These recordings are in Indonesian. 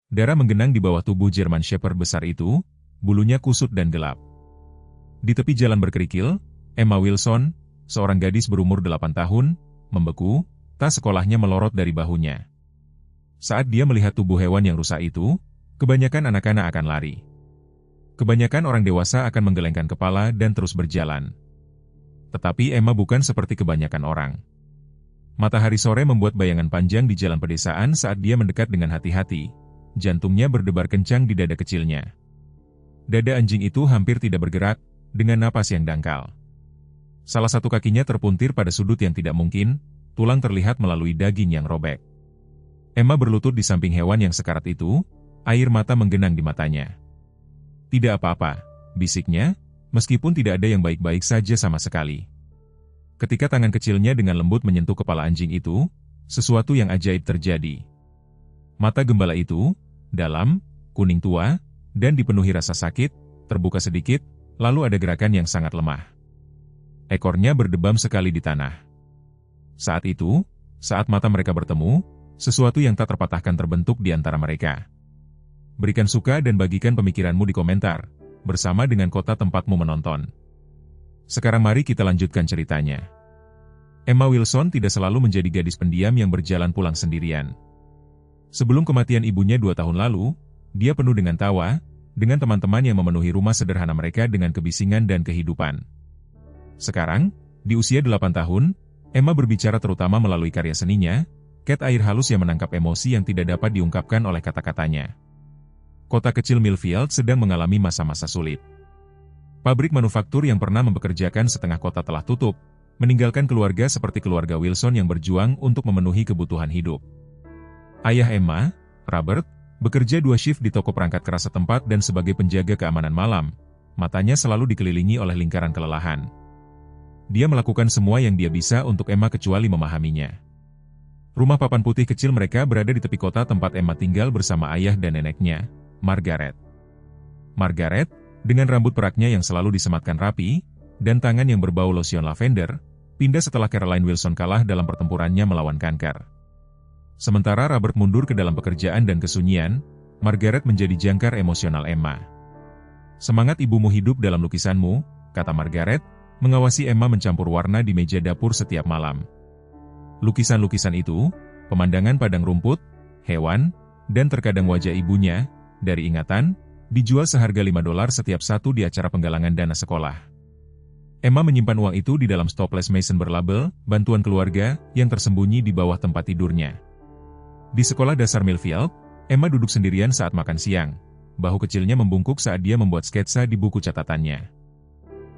Darah menggenang di bawah tubuh German Shepherd besar itu, bulunya kusut dan gelap. Di tepi jalan berkerikil, Emma Wilson, seorang gadis berumur 8 tahun, membeku, tas sekolahnya melorot dari bahunya. Saat dia melihat tubuh hewan yang rusak itu, kebanyakan anak-anak akan lari. Kebanyakan orang dewasa akan menggelengkan kepala dan terus berjalan. Tetapi Emma bukan seperti kebanyakan orang. Matahari sore membuat bayangan panjang di jalan pedesaan saat dia mendekat dengan hati-hati. Jantungnya berdebar kencang di dada kecilnya. Dada anjing itu hampir tidak bergerak, dengan napas yang dangkal. Salah satu kakinya terpuntir pada sudut yang tidak mungkin, tulang terlihat melalui daging yang robek. Emma berlutut di samping hewan yang sekarat itu, air mata menggenang di matanya. Tidak apa-apa, bisiknya, meskipun tidak ada yang baik-baik saja sama sekali. Ketika tangan kecilnya dengan lembut menyentuh kepala anjing itu, sesuatu yang ajaib terjadi. Mata gembala itu, dalam, kuning tua, dan dipenuhi rasa sakit, terbuka sedikit, lalu ada gerakan yang sangat lemah. Ekornya berdebam sekali di tanah. Saat itu, saat mata mereka bertemu, sesuatu yang tak terpatahkan terbentuk di antara mereka. Berikan suka dan bagikan pemikiranmu di komentar, bersama dengan kota tempatmu menonton. Sekarang mari kita lanjutkan ceritanya. Emma Wilson tidak selalu menjadi gadis pendiam yang berjalan pulang sendirian. Sebelum kematian ibunya 2 tahun lalu, dia penuh dengan tawa, dengan teman-teman yang memenuhi rumah sederhana mereka dengan kebisingan dan kehidupan. Sekarang, di usia 8 tahun, Emma berbicara terutama melalui karya seninya, cat air halus yang menangkap emosi yang tidak dapat diungkapkan oleh kata-katanya. Kota kecil Millfield sedang mengalami masa-masa sulit. Pabrik manufaktur yang pernah mempekerjakan setengah kota telah tutup, meninggalkan keluarga seperti keluarga Wilson yang berjuang untuk memenuhi kebutuhan hidup. Ayah Emma, Robert, bekerja 2 shift di toko perangkat keras setempat dan sebagai penjaga keamanan malam. Matanya selalu dikelilingi oleh lingkaran kelelahan. Dia melakukan semua yang dia bisa untuk Emma kecuali memahaminya. Rumah papan putih kecil mereka berada di tepi kota tempat Emma tinggal bersama ayah dan neneknya, Margaret. Margaret, dengan rambut peraknya yang selalu disematkan rapi, dan tangan yang berbau lotion lavender, pindah setelah Caroline Wilson kalah dalam pertempurannya melawan kanker. Sementara Robert mundur ke dalam pekerjaan dan kesunyian, Margaret menjadi jangkar emosional Emma. Semangat ibumu hidup dalam lukisanmu, kata Margaret, mengawasi Emma mencampur warna di meja dapur setiap malam. Lukisan-lukisan itu, pemandangan padang rumput, hewan, dan terkadang wajah ibunya, dari ingatan, dijual seharga $5 setiap satu di acara penggalangan dana sekolah. Emma menyimpan uang itu di dalam stoples Mason berlabel, bantuan keluarga, yang tersembunyi di bawah tempat tidurnya. Di sekolah dasar Millfield, Emma duduk sendirian saat makan siang. Bahu kecilnya membungkuk saat dia membuat sketsa di buku catatannya.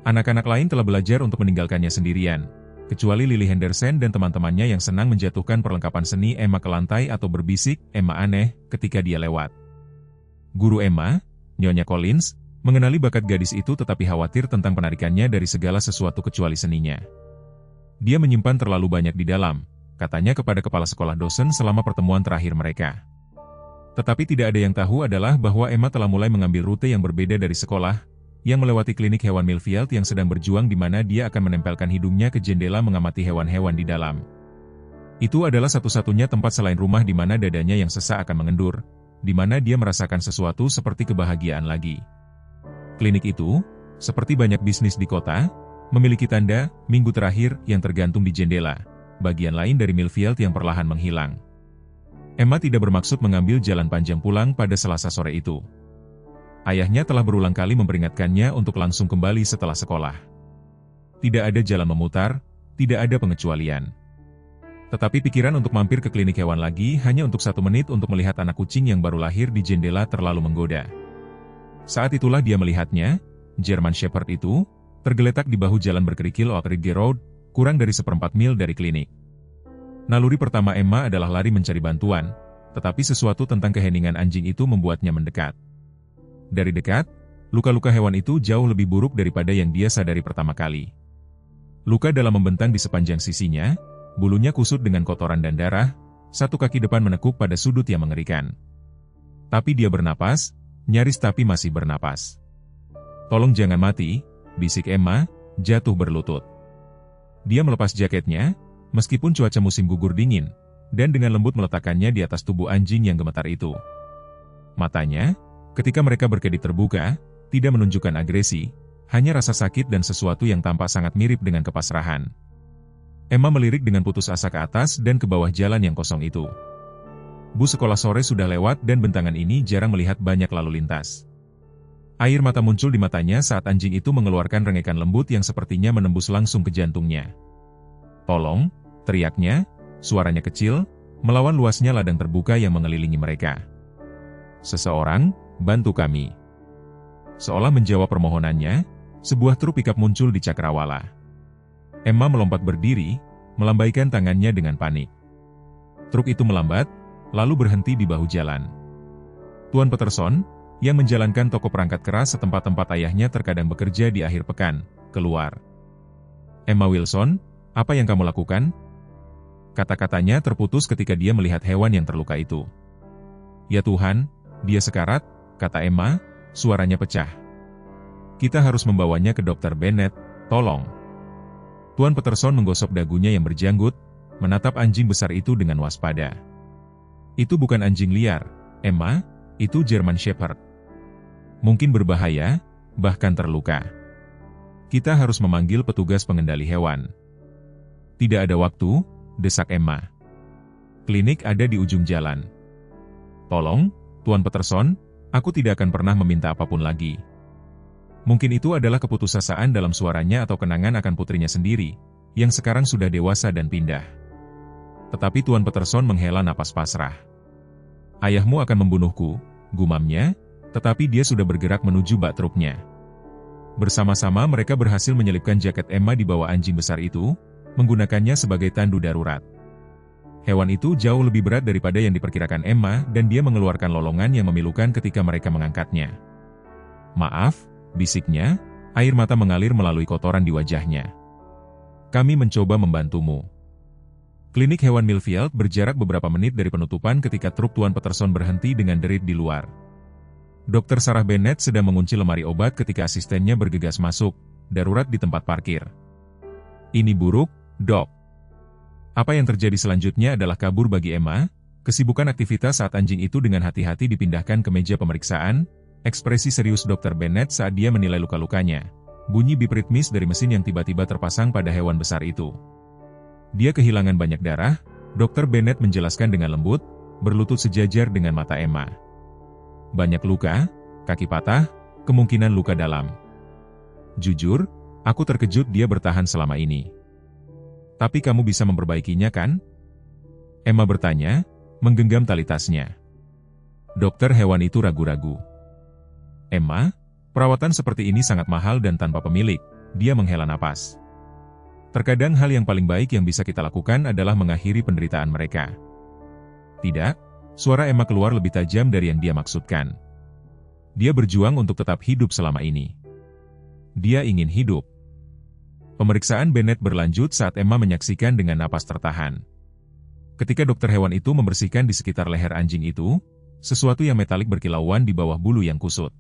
Anak-anak lain telah belajar untuk meninggalkannya sendirian, kecuali Lily Henderson dan teman-temannya yang senang menjatuhkan perlengkapan seni Emma ke lantai atau berbisik, Emma aneh, ketika dia lewat. Guru Emma, Nyonya Collins, mengenali bakat gadis itu tetapi khawatir tentang penarikannya dari segala sesuatu kecuali seninya. Dia menyimpan terlalu banyak di dalam, katanya kepada kepala sekolah dosen selama pertemuan terakhir mereka. Tetapi tidak ada yang tahu adalah bahwa Emma telah mulai mengambil rute yang berbeda dari sekolah, yang melewati klinik hewan Millfield yang sedang berjuang di mana dia akan menempelkan hidungnya ke jendela mengamati hewan-hewan di dalam. Itu adalah satu-satunya tempat selain rumah di mana dadanya yang sesak akan mengendur, di mana dia merasakan sesuatu seperti kebahagiaan lagi. Klinik itu, seperti banyak bisnis di kota, memiliki tanda "minggu terakhir" yang tergantung di jendela, bagian lain dari Millfield yang perlahan menghilang. Emma tidak bermaksud mengambil jalan panjang pulang pada Selasa sore itu. Ayahnya telah berulang kali memperingatkannya untuk langsung kembali setelah sekolah. Tidak ada jalan memutar, tidak ada pengecualian. Tetapi pikiran untuk mampir ke klinik hewan lagi hanya untuk 1 menit untuk melihat anak kucing yang baru lahir di jendela terlalu menggoda. Saat itulah dia melihatnya, German Shepherd itu, tergeletak di bahu jalan berkerikil Oak Ridge Road, kurang dari 1/4 mil dari klinik. Naluri pertama Emma adalah lari mencari bantuan, tetapi sesuatu tentang keheningan anjing itu membuatnya mendekat. Dari dekat, luka-luka hewan itu jauh lebih buruk daripada yang dia sadari pertama kali. Luka dalam membentang di sepanjang sisinya, bulunya kusut dengan kotoran dan darah, satu kaki depan menekuk pada sudut yang mengerikan. Tapi dia bernapas, nyaris tapi masih bernapas. "Tolong jangan mati," bisik Emma, jatuh berlutut. Dia melepas jaketnya, meskipun cuaca musim gugur dingin, dan dengan lembut meletakkannya di atas tubuh anjing yang gemetar itu. Matanya, ketika mereka berkedip terbuka, tidak menunjukkan agresi, hanya rasa sakit dan sesuatu yang tampak sangat mirip dengan kepasrahan. Emma melirik dengan putus asa ke atas dan ke bawah jalan yang kosong itu. Bus sekolah sore sudah lewat dan bentangan ini jarang melihat banyak lalu lintas. Air mata muncul di matanya saat anjing itu mengeluarkan rengekan lembut yang sepertinya menembus langsung ke jantungnya. "Tolong!" teriaknya, suaranya kecil, melawan luasnya ladang terbuka yang mengelilingi mereka. "Seseorang, bantu kami." Seolah menjawab permohonannya, sebuah truk pikap muncul di cakrawala. Emma melompat berdiri, melambaikan tangannya dengan panik. Truk itu melambat, lalu berhenti di bahu jalan. Tuan Peterson, yang menjalankan toko perangkat keras setempat-tempat ayahnya terkadang bekerja di akhir pekan, keluar. "Emma Wilson, apa yang kamu lakukan?" Kata-katanya terputus ketika dia melihat hewan yang terluka itu. "Ya Tuhan, dia sekarat," kata Emma, suaranya pecah. "Kita harus membawanya ke Dr. Bennett, tolong." Tuan Peterson menggosok dagunya yang berjanggut, menatap anjing besar itu dengan waspada. "Itu bukan anjing liar, Emma, itu German Shepherd. Mungkin berbahaya, bahkan terluka. Kita harus memanggil petugas pengendali hewan." "Tidak ada waktu," desak Emma. "Klinik ada di ujung jalan." "Tolong, Tuan Peterson, aku tidak akan pernah meminta apapun lagi." Mungkin itu adalah keputusasaan dalam suaranya atau kenangan akan putrinya sendiri, yang sekarang sudah dewasa dan pindah. Tetapi Tuan Peterson menghela napas pasrah. "Ayahmu akan membunuhku," gumamnya, tetapi dia sudah bergerak menuju bak truknya. Bersama-sama mereka berhasil menyelipkan jaket Emma di bawah anjing besar itu, menggunakannya sebagai tandu darurat. Hewan itu jauh lebih berat daripada yang diperkirakan Emma dan dia mengeluarkan lolongan yang memilukan ketika mereka mengangkatnya. "Maaf," bisiknya, air mata mengalir melalui kotoran di wajahnya. "Kami mencoba membantumu." Klinik hewan Millfield berjarak beberapa menit dari penutupan ketika truk Tuan Peterson berhenti dengan derit di luar. Dr. Sarah Bennett sedang mengunci lemari obat ketika asistennya bergegas masuk, darurat di tempat parkir. "Ini buruk, Dok." Apa yang terjadi selanjutnya adalah kabur bagi Emma, kesibukan aktivitas saat anjing itu dengan hati-hati dipindahkan ke meja pemeriksaan, ekspresi serius Dr. Bennett saat dia menilai luka-lukanya, bunyi bip ritmis dari mesin yang tiba-tiba terpasang pada hewan besar itu. "Dia kehilangan banyak darah," Dr. Bennett menjelaskan dengan lembut, berlutut sejajar dengan mata Emma. "Banyak luka, kaki patah, kemungkinan luka dalam. Jujur, aku terkejut dia bertahan selama ini." "Tapi kamu bisa memperbaikinya kan?" Emma bertanya, menggenggam tali tasnya. Dokter hewan itu ragu-ragu. "Emma, perawatan seperti ini sangat mahal dan tanpa pemilik," dia menghela napas. "Terkadang hal yang paling baik yang bisa kita lakukan adalah mengakhiri penderitaan mereka." "Tidak," suara Emma keluar lebih tajam dari yang dia maksudkan. "Dia berjuang untuk tetap hidup selama ini. Dia ingin hidup." Pemeriksaan Bennett berlanjut saat Emma menyaksikan dengan napas tertahan. Ketika dokter hewan itu membersihkan di sekitar leher anjing itu, sesuatu yang metalik berkilauan di bawah bulu yang kusut.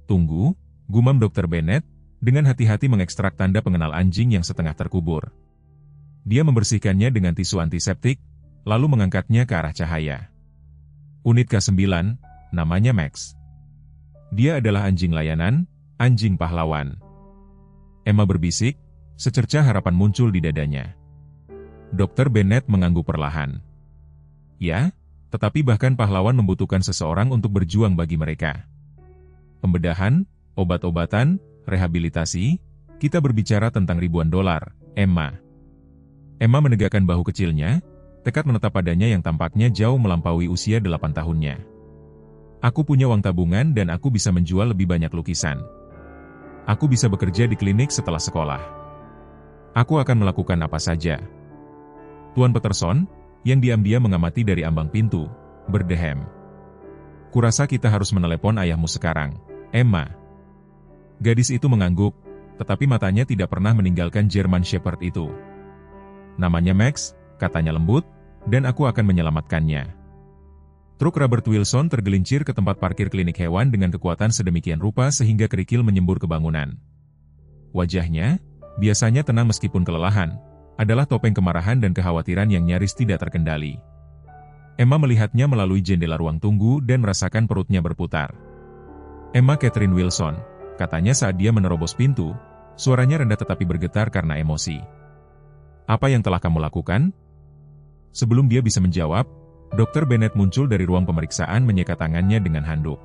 "Tunggu," gumam Dr. Bennett, dengan hati-hati mengekstrak tanda pengenal anjing yang setengah terkubur. Dia membersihkannya dengan tisu antiseptik, lalu mengangkatnya ke arah cahaya. "Unit K9, namanya Max. Dia adalah anjing layanan, anjing pahlawan." Emma berbisik, secercah harapan muncul di dadanya. Dr. Bennett mengangguk perlahan. "Ya, tetapi bahkan pahlawan membutuhkan seseorang untuk berjuang bagi mereka. Pembedahan, obat-obatan, rehabilitasi, kita berbicara tentang ribuan dolar, Emma." Emma menegakkan bahu kecilnya, tekad menetap padanya yang tampaknya jauh melampaui usia 8 tahunnya. "Aku punya uang tabungan dan aku bisa menjual lebih banyak lukisan. Aku bisa bekerja di klinik setelah sekolah. Aku akan melakukan apa saja." Tuan Peterson, yang diam-diam mengamati dari ambang pintu, berdehem. "Kurasa kita harus menelepon ayahmu sekarang, Emma." Gadis itu mengangguk, tetapi matanya tidak pernah meninggalkan German Shepherd itu. "Namanya Max," katanya lembut, "dan aku akan menyelamatkannya." Truk Robert Wilson tergelincir ke tempat parkir klinik hewan dengan kekuatan sedemikian rupa sehingga kerikil menyembur ke bangunan. Wajahnya, biasanya tenang meskipun kelelahan, adalah topeng kemarahan dan kekhawatiran yang nyaris tidak terkendali. Emma melihatnya melalui jendela ruang tunggu dan merasakan perutnya berputar. "Emma Catherine Wilson," katanya saat dia menerobos pintu, suaranya rendah tetapi bergetar karena emosi. "Apa yang telah kamu lakukan?" Sebelum dia bisa menjawab, Dr. Bennett muncul dari ruang pemeriksaan menyekat tangannya dengan handuk.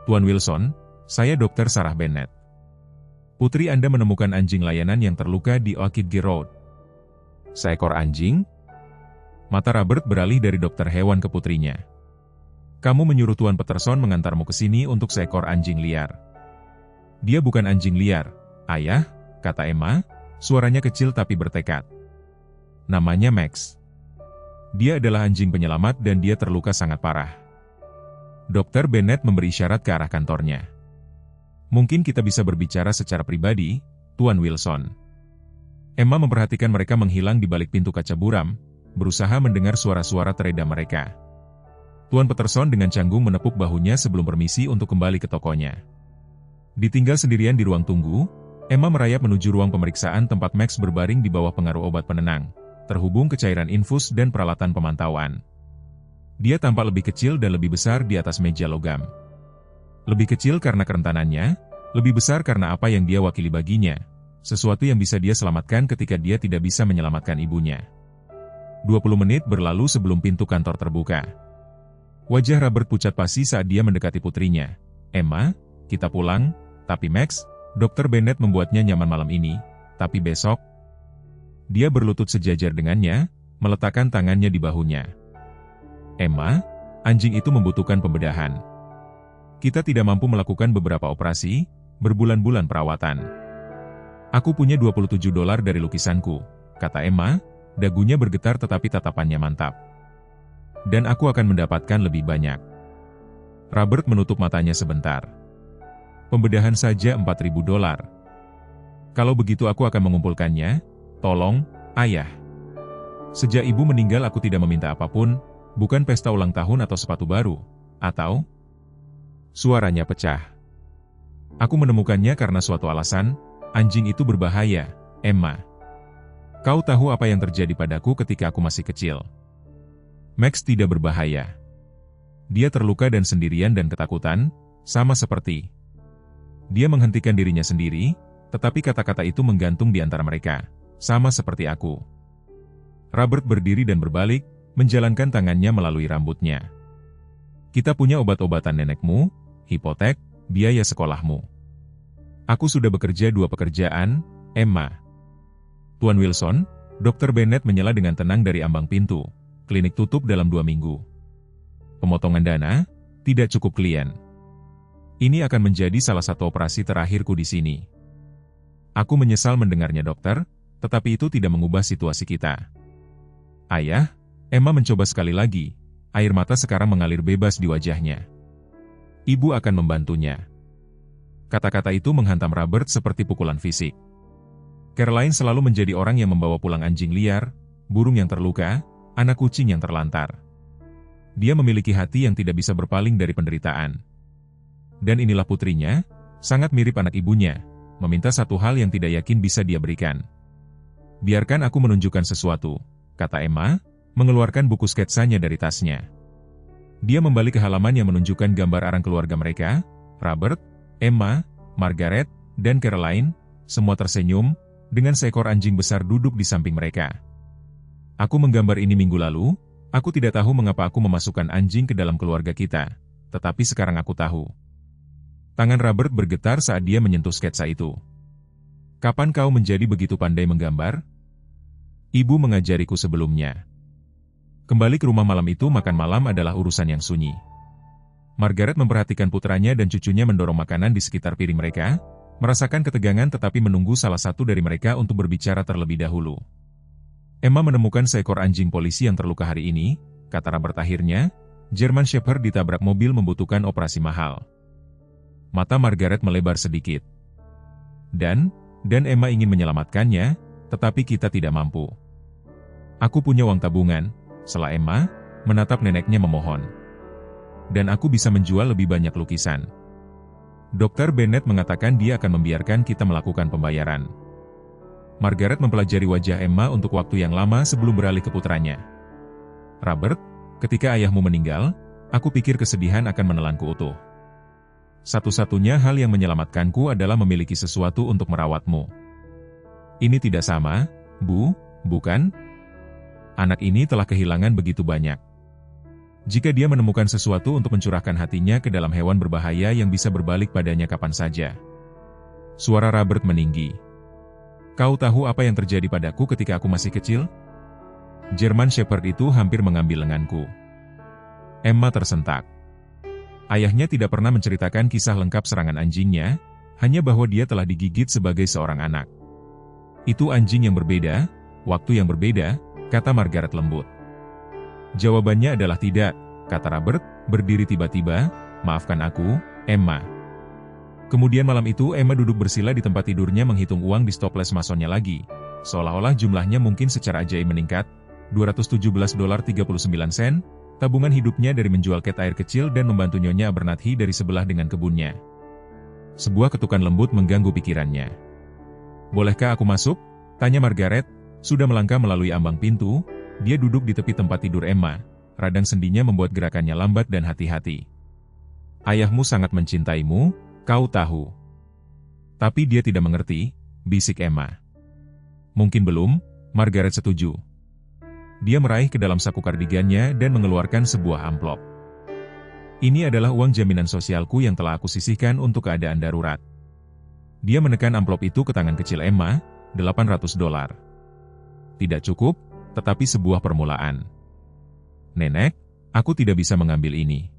"Tuan Wilson, saya Dr. Sarah Bennett. Putri Anda menemukan anjing layanan yang terluka di Oakidge Road." "Seekor anjing?" Mata Robert beralih dari dokter hewan ke putrinya. "Kamu menyuruh Tuan Peterson mengantarmu ke sini untuk seekor anjing liar." "Dia bukan anjing liar, Ayah," kata Emma, suaranya kecil tapi bertekad. "Namanya Max. Dia adalah anjing penyelamat dan dia terluka sangat parah." Dr. Bennett memberi isyarat ke arah kantornya. "Mungkin kita bisa berbicara secara pribadi, Tuan Wilson." Emma memperhatikan mereka menghilang di balik pintu kaca buram, berusaha mendengar suara-suara teredam mereka. Tuan Peterson dengan canggung menepuk bahunya sebelum permisi untuk kembali ke tokonya. Ditinggal sendirian di ruang tunggu, Emma merayap menuju ruang pemeriksaan tempat Max berbaring di bawah pengaruh obat penenang, terhubung ke cairan infus dan peralatan pemantauan. Dia tampak lebih kecil dan lebih besar di atas meja logam. Lebih kecil karena kerentanannya, lebih besar karena apa yang dia wakili baginya, sesuatu yang bisa dia selamatkan ketika dia tidak bisa menyelamatkan ibunya. 20 menit berlalu sebelum pintu kantor terbuka. Wajah Robert pucat pasi saat dia mendekati putrinya. "Emma, kita pulang, tapi Max," Dr. Bennett membuatnya nyaman malam ini, "tapi besok." Dia berlutut sejajar dengannya, meletakkan tangannya di bahunya. "Emma, anjing itu membutuhkan pembedahan. Kita tidak mampu melakukan beberapa operasi, berbulan-bulan perawatan." "Aku punya $27 dari lukisanku," kata Emma, dagunya bergetar tetapi tatapannya mantap. "Dan aku akan mendapatkan lebih banyak." Robert menutup matanya sebentar. "Pembedahan saja $4.000. Kalau begitu aku akan mengumpulkannya. Tolong, Ayah. Sejak ibu meninggal aku tidak meminta apapun, bukan pesta ulang tahun atau sepatu baru, atau..." Suaranya pecah. "Aku menemukannya karena suatu alasan, anjing itu berbahaya, Emma. Kau tahu apa yang terjadi padaku ketika aku masih kecil. Max tidak berbahaya. Dia terluka dan sendirian dan ketakutan, sama seperti..." Dia menghentikan dirinya sendiri, tetapi kata-kata itu menggantung di antara mereka, sama seperti aku. Robert berdiri dan berbalik, menjalankan tangannya melalui rambutnya. "Kita punya obat-obatan nenekmu, hipotek, biaya sekolahmu. Aku sudah bekerja 2 pekerjaan, Emma." "Tuan Wilson," Dr. Bennett menyela dengan tenang dari ambang pintu. "Klinik tutup dalam 2 minggu. Pemotongan dana, tidak cukup klien. Ini akan menjadi salah satu operasi terakhirku di sini." "Aku menyesal mendengarnya dokter, tetapi itu tidak mengubah situasi kita." "Ayah," Emma mencoba sekali lagi, air mata sekarang mengalir bebas di wajahnya. "Ibu akan membantunya." Kata-kata itu menghantam Robert seperti pukulan fisik. Caroline selalu menjadi orang yang membawa pulang anjing liar, burung yang terluka, anak kucing yang terlantar. Dia memiliki hati yang tidak bisa berpaling dari penderitaan. Dan inilah putrinya, sangat mirip anak ibunya, meminta satu hal yang tidak yakin bisa dia berikan. "Biarkan aku menunjukkan sesuatu," kata Emma, mengeluarkan buku sketsanya dari tasnya. Dia membalik ke halaman yang menunjukkan gambar arang keluarga mereka, Robert, Emma, Margaret, dan Caroline, semua tersenyum, dengan seekor anjing besar duduk di samping mereka. "Aku menggambar ini minggu lalu, aku tidak tahu mengapa aku memasukkan anjing ke dalam keluarga kita, tetapi sekarang aku tahu." Tangan Robert bergetar saat dia menyentuh sketsa itu. "Kapan kau menjadi begitu pandai menggambar?" "Ibu mengajariku sebelumnya." Kembali ke rumah malam itu, makan malam adalah urusan yang sunyi. Margaret memperhatikan putranya dan cucunya mendorong makanan di sekitar piring mereka, merasakan ketegangan tetapi menunggu salah satu dari mereka untuk berbicara terlebih dahulu. "Emma menemukan seekor anjing polisi yang terluka hari ini," kata Robert akhirnya. "German Shepherd ditabrak mobil membutuhkan operasi mahal." Mata Margaret melebar sedikit. Dan Emma ingin menyelamatkannya, tetapi kita tidak mampu." "Aku punya uang tabungan," sela Emma, menatap neneknya memohon. "Dan aku bisa menjual lebih banyak lukisan." Dr. Bennett mengatakan dia akan membiarkan kita melakukan pembayaran. Margaret mempelajari wajah Emma untuk waktu yang lama sebelum beralih ke putranya. "Robert, Ketika ayahmu meninggal, aku pikir kesedihan akan menelanku utuh. Satu-satunya hal yang menyelamatkanku adalah memiliki sesuatu untuk merawatmu. Ini tidak sama, Bu, bukan? Anak ini telah kehilangan begitu banyak. Jika dia menemukan sesuatu untuk mencurahkan hatinya ke dalam hewan berbahaya yang bisa berbalik padanya kapan saja. Suara Robert meninggi. Kau tahu apa yang terjadi padaku ketika aku masih kecil? German Shepherd itu hampir mengambil lenganku. Emma tersentak. Ayahnya tidak pernah menceritakan kisah lengkap serangan anjingnya, hanya bahwa dia telah digigit sebagai seorang anak. Itu anjing yang berbeda, waktu yang berbeda, kata Margaret lembut. Jawabannya adalah tidak, kata Robert, berdiri tiba-tiba. Maafkan aku, Emma. Kemudian malam itu Emma duduk bersila di tempat tidurnya menghitung uang di stoples masonnya lagi. Seolah-olah jumlahnya mungkin secara ajaib meningkat, $217.39, tabungan hidupnya dari menjual cat air kecil dan membantu Nyonya Abernathy dari sebelah dengan kebunnya. Sebuah ketukan lembut mengganggu pikirannya. Bolehkah aku masuk? Tanya Margaret, sudah melangkah melalui ambang pintu. Dia duduk di tepi tempat tidur Emma. Radang sendinya membuat gerakannya lambat dan hati-hati. Ayahmu sangat mencintaimu, kau tahu. Tapi dia tidak mengerti, bisik Emma. Mungkin belum, Margaret setuju. Dia meraih ke dalam saku kardigannya dan mengeluarkan sebuah amplop. Ini adalah uang jaminan sosialku yang telah aku sisihkan untuk keadaan darurat. Dia menekan amplop itu ke tangan kecil Emma, $800. Tidak cukup, tetapi sebuah permulaan. Nenek, aku tidak bisa mengambil ini.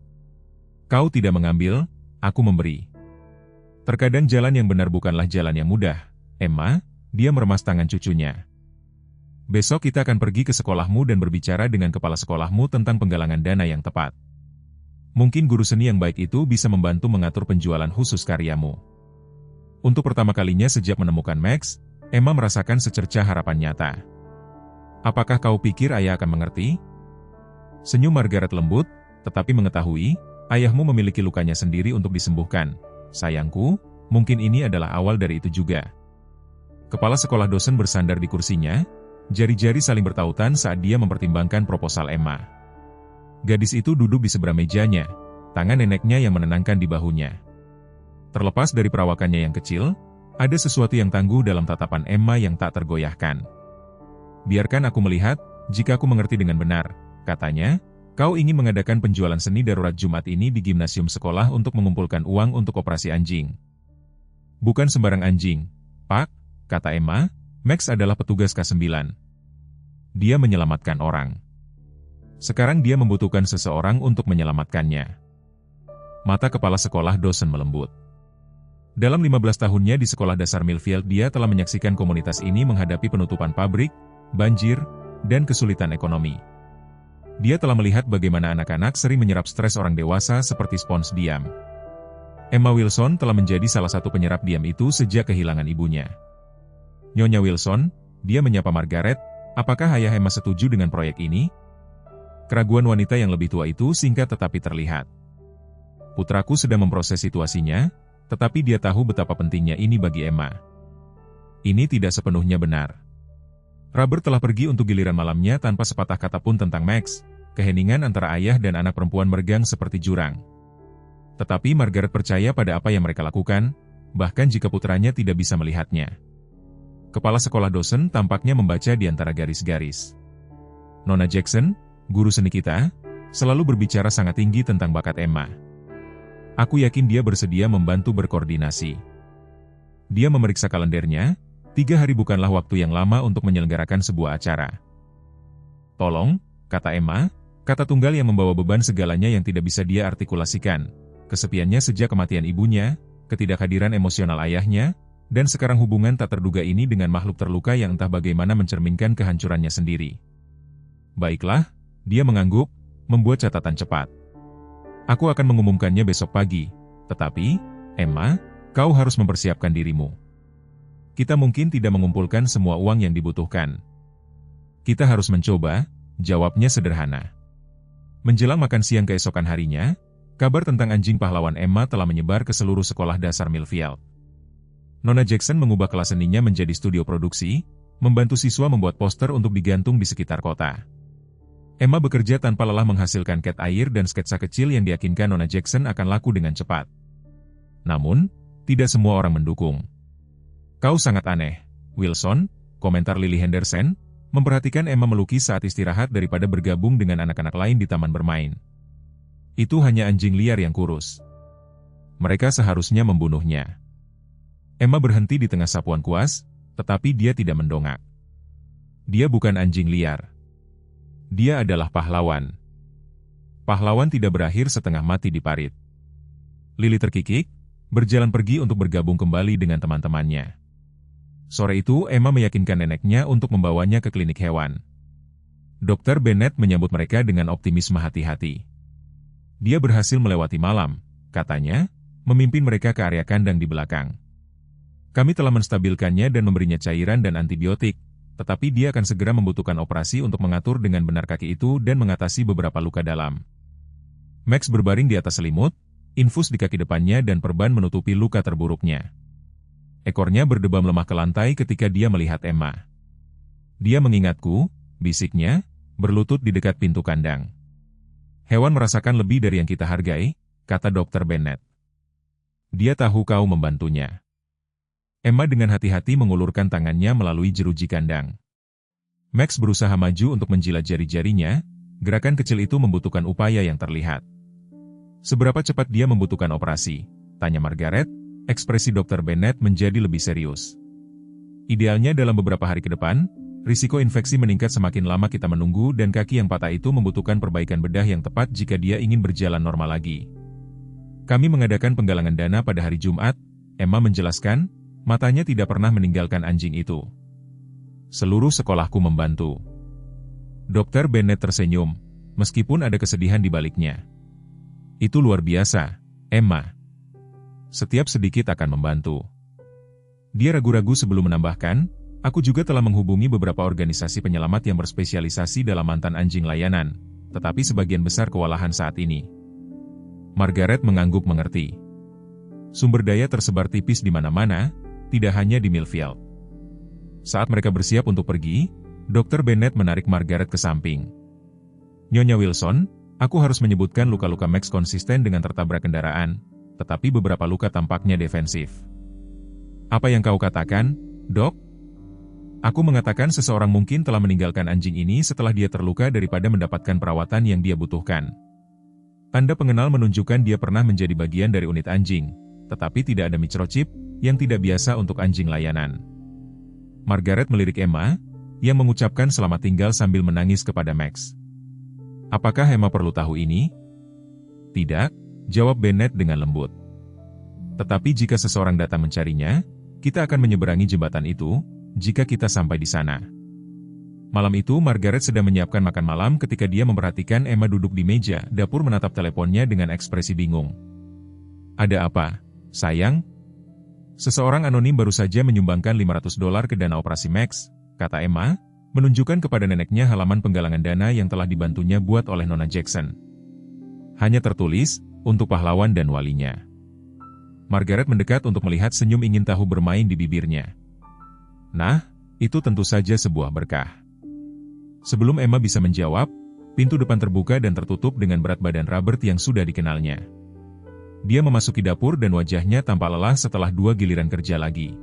Kau tidak mengambil, aku memberi. Terkadang jalan yang benar bukanlah jalan yang mudah, Emma, dia meremas tangan cucunya. Besok kita akan pergi ke sekolahmu dan berbicara dengan kepala sekolahmu tentang penggalangan dana yang tepat. Mungkin guru seni yang baik itu bisa membantu mengatur penjualan khusus karyamu. Untuk pertama kalinya sejak menemukan Max, Emma merasakan secercah harapan nyata. Apakah kau pikir ayah akan mengerti? Senyum Margaret lembut, tetapi mengetahui, ayahmu memiliki lukanya sendiri untuk disembuhkan. Sayangku, mungkin ini adalah awal dari itu juga. Kepala sekolah dosen bersandar di kursinya, jari-jari saling bertautan saat dia mempertimbangkan proposal Emma. Gadis itu duduk di seberang mejanya, tangan neneknya yang menenangkan di bahunya. Terlepas dari perawakannya yang kecil, ada sesuatu yang tangguh dalam tatapan Emma yang tak tergoyahkan. Biarkan aku melihat, jika aku mengerti dengan benar, katanya, kau ingin mengadakan penjualan seni darurat Jumat ini di gimnasium sekolah untuk mengumpulkan uang untuk operasi anjing. Bukan sembarang anjing, Pak, kata Emma, Max adalah petugas K9. Dia menyelamatkan orang. Sekarang dia membutuhkan seseorang untuk menyelamatkannya. Mata kepala sekolah dosen melembut. Dalam 15 tahunnya di sekolah dasar Millfield dia telah menyaksikan komunitas ini menghadapi penutupan pabrik, banjir, dan kesulitan ekonomi. Dia telah melihat bagaimana anak-anak sering menyerap stres orang dewasa seperti spons diam. Emma Wilson telah menjadi salah satu penyerap diam itu sejak kehilangan ibunya. Nyonya Wilson, dia menyapa Margaret, apakah ayah Emma setuju dengan proyek ini? Keraguan wanita yang lebih tua itu singkat tetapi terlihat. Putraku sedang memproses situasinya, tetapi dia tahu betapa pentingnya ini bagi Emma. Ini tidak sepenuhnya benar. Robert telah pergi untuk giliran malamnya tanpa sepatah kata pun tentang Max. Keheningan antara ayah dan anak perempuan meregang seperti jurang. Tetapi Margaret percaya pada apa yang mereka lakukan, bahkan jika putranya tidak bisa melihatnya. Kepala sekolah dosen tampaknya membaca di antara garis-garis. Nona Jackson, guru seni kita, selalu berbicara sangat tinggi tentang bakat Emma. Aku yakin dia bersedia membantu berkoordinasi. Dia memeriksa kalendernya. 3 hari bukanlah waktu yang lama untuk menyelenggarakan sebuah acara. Tolong, kata Emma, kata tunggal yang membawa beban segalanya yang tidak bisa dia artikulasikan. Kesepiannya sejak kematian ibunya, ketidakhadiran emosional ayahnya, dan sekarang hubungan tak terduga ini dengan makhluk terluka yang entah bagaimana mencerminkan kehancurannya sendiri. Baiklah, dia mengangguk, membuat catatan cepat. Aku akan mengumumkannya besok pagi, tetapi, Emma, kau harus mempersiapkan dirimu. Kita mungkin tidak mengumpulkan semua uang yang dibutuhkan. Kita harus mencoba, jawabnya sederhana. Menjelang makan siang keesokan harinya, kabar tentang anjing pahlawan Emma telah menyebar ke seluruh sekolah dasar Millfield. Nona Jackson mengubah kelas seninya menjadi studio produksi, membantu siswa membuat poster untuk digantung di sekitar kota. Emma bekerja tanpa lelah menghasilkan cat air dan sketsa kecil yang diyakinkan Nona Jackson akan laku dengan cepat. Namun, tidak semua orang mendukung. "Kau sangat aneh, Wilson," komentar Lily Henderson, memperhatikan Emma melukis saat istirahat daripada bergabung dengan anak-anak lain di taman bermain. "Itu hanya anjing liar yang kurus. Mereka seharusnya membunuhnya." Emma berhenti di tengah sapuan kuas, tetapi dia tidak mendongak. Dia bukan anjing liar. Dia adalah pahlawan. Pahlawan tidak berakhir setengah mati di parit. Lily terkikik, berjalan pergi untuk bergabung kembali dengan teman-temannya. Sore itu, Emma meyakinkan neneknya untuk membawanya ke klinik hewan. Dr. Bennett menyambut mereka dengan optimisme hati-hati. Dia berhasil melewati malam, katanya, memimpin mereka ke area kandang di belakang. "Kami telah menstabilkannya dan memberinya cairan dan antibiotik, tetapi dia akan segera membutuhkan operasi untuk mengatur dengan benar kaki itu dan mengatasi beberapa luka dalam." Max berbaring di atas selimut, infus di kaki depannya dan perban menutupi luka terburuknya. Ekornya berdebam lemah ke lantai ketika dia melihat Emma. "Dia mengingatku," bisiknya, berlutut di dekat pintu kandang. "Hewan merasakan lebih dari yang kita hargai," kata Dr. Bennett. "Dia tahu kau membantunya." Emma dengan hati-hati mengulurkan tangannya melalui jeruji kandang. Max berusaha maju untuk menjilat jari-jarinya, gerakan kecil itu membutuhkan upaya yang terlihat. "Seberapa cepat dia membutuhkan operasi?" tanya Margaret, ekspresi Dr. Bennett menjadi lebih serius. "Idealnya dalam beberapa hari ke depan, risiko infeksi meningkat semakin lama kita menunggu dan kaki yang patah itu membutuhkan perbaikan bedah yang tepat jika dia ingin berjalan normal lagi. Kami mengadakan penggalangan dana pada hari Jumat," Emma menjelaskan, matanya tidak pernah meninggalkan anjing itu. "Seluruh sekolahku membantu." Dr. Bennett tersenyum, meskipun ada kesedihan di baliknya. "Itu luar biasa, Emma. Setiap sedikit akan membantu." Dia ragu-ragu sebelum menambahkan, "Aku juga telah menghubungi beberapa organisasi penyelamat yang berspesialisasi dalam mantan anjing layanan, tetapi sebagian besar kewalahan saat ini." Margaret mengangguk mengerti. Sumber daya tersebar tipis di mana-mana, tidak hanya di Millfield. Saat mereka bersiap untuk pergi, Dr. Bennett menarik Margaret ke samping. "Nyonya Wilson, aku harus menyebutkan luka-luka Max konsisten dengan tertabrak kendaraan, tetapi beberapa luka tampaknya defensif." "Apa yang kau katakan, Dok?" "Aku mengatakan seseorang mungkin telah meninggalkan anjing ini setelah dia terluka daripada mendapatkan perawatan yang dia butuhkan. Tanda pengenal menunjukkan dia pernah menjadi bagian dari unit anjing, tetapi tidak ada microchip, yang tidak biasa untuk anjing layanan." Margaret melirik Emma, yang mengucapkan selamat tinggal sambil menangis kepada Max. "Apakah Emma perlu tahu ini?" "Tidak," jawab Bennett dengan lembut. "Tetapi jika seseorang datang mencarinya, kita akan menyeberangi jembatan itu, jika kita sampai di sana." Malam itu Margaret sedang menyiapkan makan malam ketika dia memperhatikan Emma duduk di meja dapur menatap teleponnya dengan ekspresi bingung. "Ada apa, sayang?" "Seseorang anonim baru saja menyumbangkan $500 ke dana operasi Max," kata Emma, menunjukkan kepada neneknya halaman penggalangan dana yang telah dibantunya buat oleh Nona Jackson. Hanya tertulis, "Untuk pahlawan dan walinya." Margaret mendekat untuk melihat senyum ingin tahu bermain di bibirnya. Nah, itu tentu saja sebuah berkah. Sebelum Emma bisa menjawab, pintu depan terbuka dan tertutup dengan berat badan Robert yang sudah dikenalnya. Dia memasuki dapur dan wajahnya tampak lelah setelah 2 giliran kerja lagi.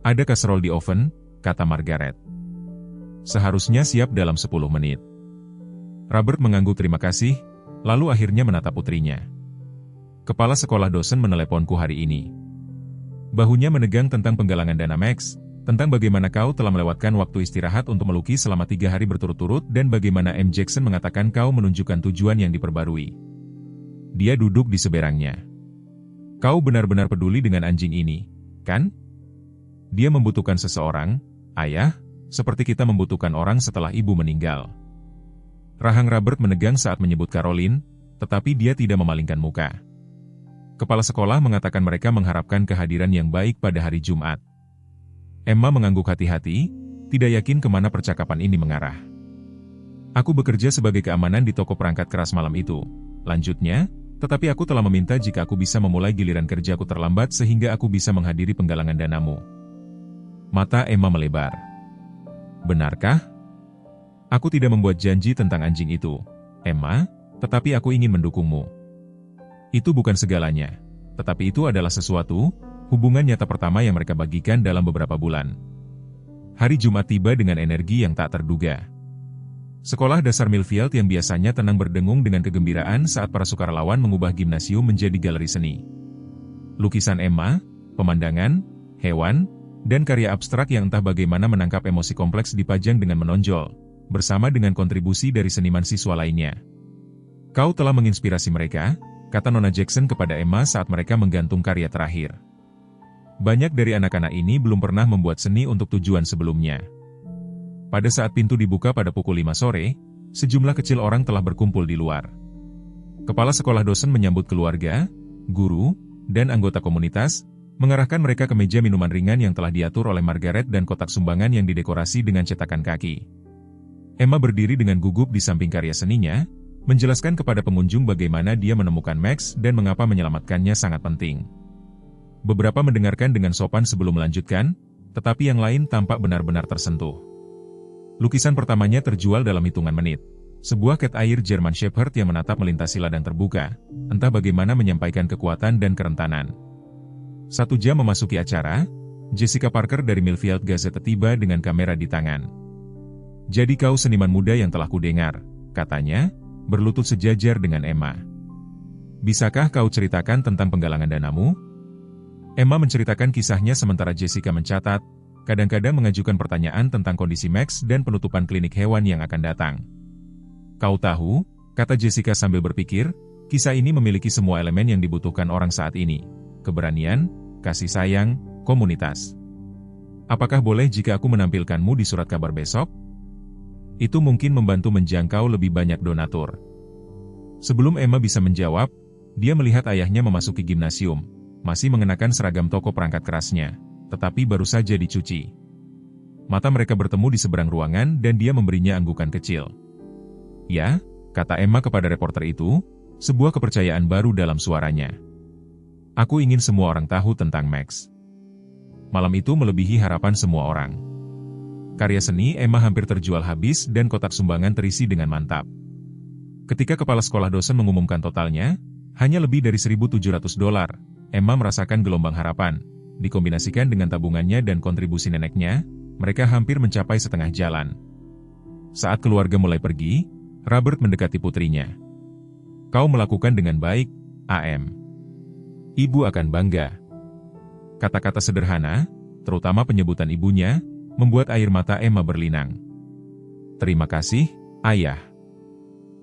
"Ada kaserol di oven," kata Margaret. "Seharusnya siap dalam 10 menit." Robert mengangguk terima kasih, lalu akhirnya menatap putrinya. "Kepala sekolah dosen meneleponku hari ini. Bahunya menegang tentang penggalangan dana Max, tentang bagaimana kau telah melewatkan waktu istirahat untuk melukis selama 3 hari berturut-turut dan bagaimana M. Jackson mengatakan kau menunjukkan tujuan yang diperbarui." Dia duduk di seberangnya. "Kau benar-benar peduli dengan anjing ini, kan? Dia membutuhkan seseorang, ayah, seperti kita membutuhkan orang setelah ibu meninggal." Rahang Robert menegang saat menyebut Caroline, tetapi dia tidak memalingkan muka. Kepala sekolah mengatakan mereka mengharapkan kehadiran yang baik pada hari Jumat. Emma mengangguk hati-hati, tidak yakin kemana percakapan ini mengarah. "Aku bekerja sebagai keamanan di toko perangkat keras malam itu," lanjutnya, "tetapi aku telah meminta jika aku bisa memulai giliran kerjaku terlambat sehingga aku bisa menghadiri penggalangan danamu." Mata Emma melebar. "Benarkah?" Aku tidak membuat janji tentang anjing itu, Emma, tetapi aku ingin mendukungmu. Itu bukan segalanya, tetapi itu adalah sesuatu, hubungan nyata pertama yang mereka bagikan dalam beberapa bulan. Hari Jumat tiba dengan energi yang tak terduga. Sekolah dasar Millfield yang biasanya tenang berdengung dengan kegembiraan saat para sukarelawan mengubah gimnasium menjadi galeri seni. Lukisan Emma, pemandangan, hewan, dan karya abstrak yang entah bagaimana menangkap emosi kompleks dipajang dengan menonjol, bersama dengan kontribusi dari seniman siswa lainnya. Kau telah menginspirasi mereka, kata Nona Jackson kepada Emma saat mereka menggantung karya terakhir. Banyak dari anak-anak ini belum pernah membuat seni untuk tujuan sebelumnya. Pada saat pintu dibuka pada pukul 5 sore, sejumlah kecil orang telah berkumpul di luar. Kepala sekolah dosen menyambut keluarga, guru, dan anggota komunitas, mengarahkan mereka ke meja minuman ringan yang telah diatur oleh Margaret dan kotak sumbangan yang didekorasi dengan cetakan kaki. Emma berdiri dengan gugup di samping karya seninya, menjelaskan kepada pengunjung bagaimana dia menemukan Max dan mengapa menyelamatkannya sangat penting. Beberapa mendengarkan dengan sopan sebelum melanjutkan, tetapi yang lain tampak benar-benar tersentuh. Lukisan pertamanya terjual dalam hitungan menit. Sebuah cat air German Shepherd yang menatap melintasi ladang terbuka, entah bagaimana menyampaikan kekuatan dan kerentanan. 1 jam memasuki acara, Jessica Parker dari Millfield Gazette tiba dengan kamera di tangan. Jadi kau seniman muda yang telah kudengar, katanya, berlutut sejajar dengan Emma. Bisakah kau ceritakan tentang penggalangan danamu? Emma menceritakan kisahnya sementara Jessica mencatat, kadang-kadang mengajukan pertanyaan tentang kondisi Max dan penutupan klinik hewan yang akan datang. Kau tahu, kata Jessica sambil berpikir, kisah ini memiliki semua elemen yang dibutuhkan orang saat ini. Keberanian, kasih sayang, komunitas. Apakah boleh jika aku menampilkanmu di surat kabar besok? Itu mungkin membantu menjangkau lebih banyak donatur. Sebelum Emma bisa menjawab, dia melihat ayahnya memasuki gimnasium, masih mengenakan seragam toko perangkat kerasnya, tetapi baru saja dicuci. Mata mereka bertemu di seberang ruangan dan dia memberinya anggukan kecil. Ya, kata Emma kepada reporter itu, sebuah kepercayaan baru dalam suaranya. Aku ingin semua orang tahu tentang Max. Malam itu melebihi harapan semua orang. Karya seni Emma hampir terjual habis dan kotak sumbangan terisi dengan mantap. Ketika kepala sekolah dosen mengumumkan totalnya, hanya lebih dari $1.700, Emma merasakan gelombang harapan. Dikombinasikan dengan tabungannya dan kontribusi neneknya, mereka hampir mencapai setengah jalan. Saat keluarga mulai pergi, Robert mendekati putrinya. Kau melakukan dengan baik, AM. Ibu akan bangga. Kata-kata sederhana, terutama penyebutan ibunya, membuat air mata Emma berlinang. Terima kasih, Ayah.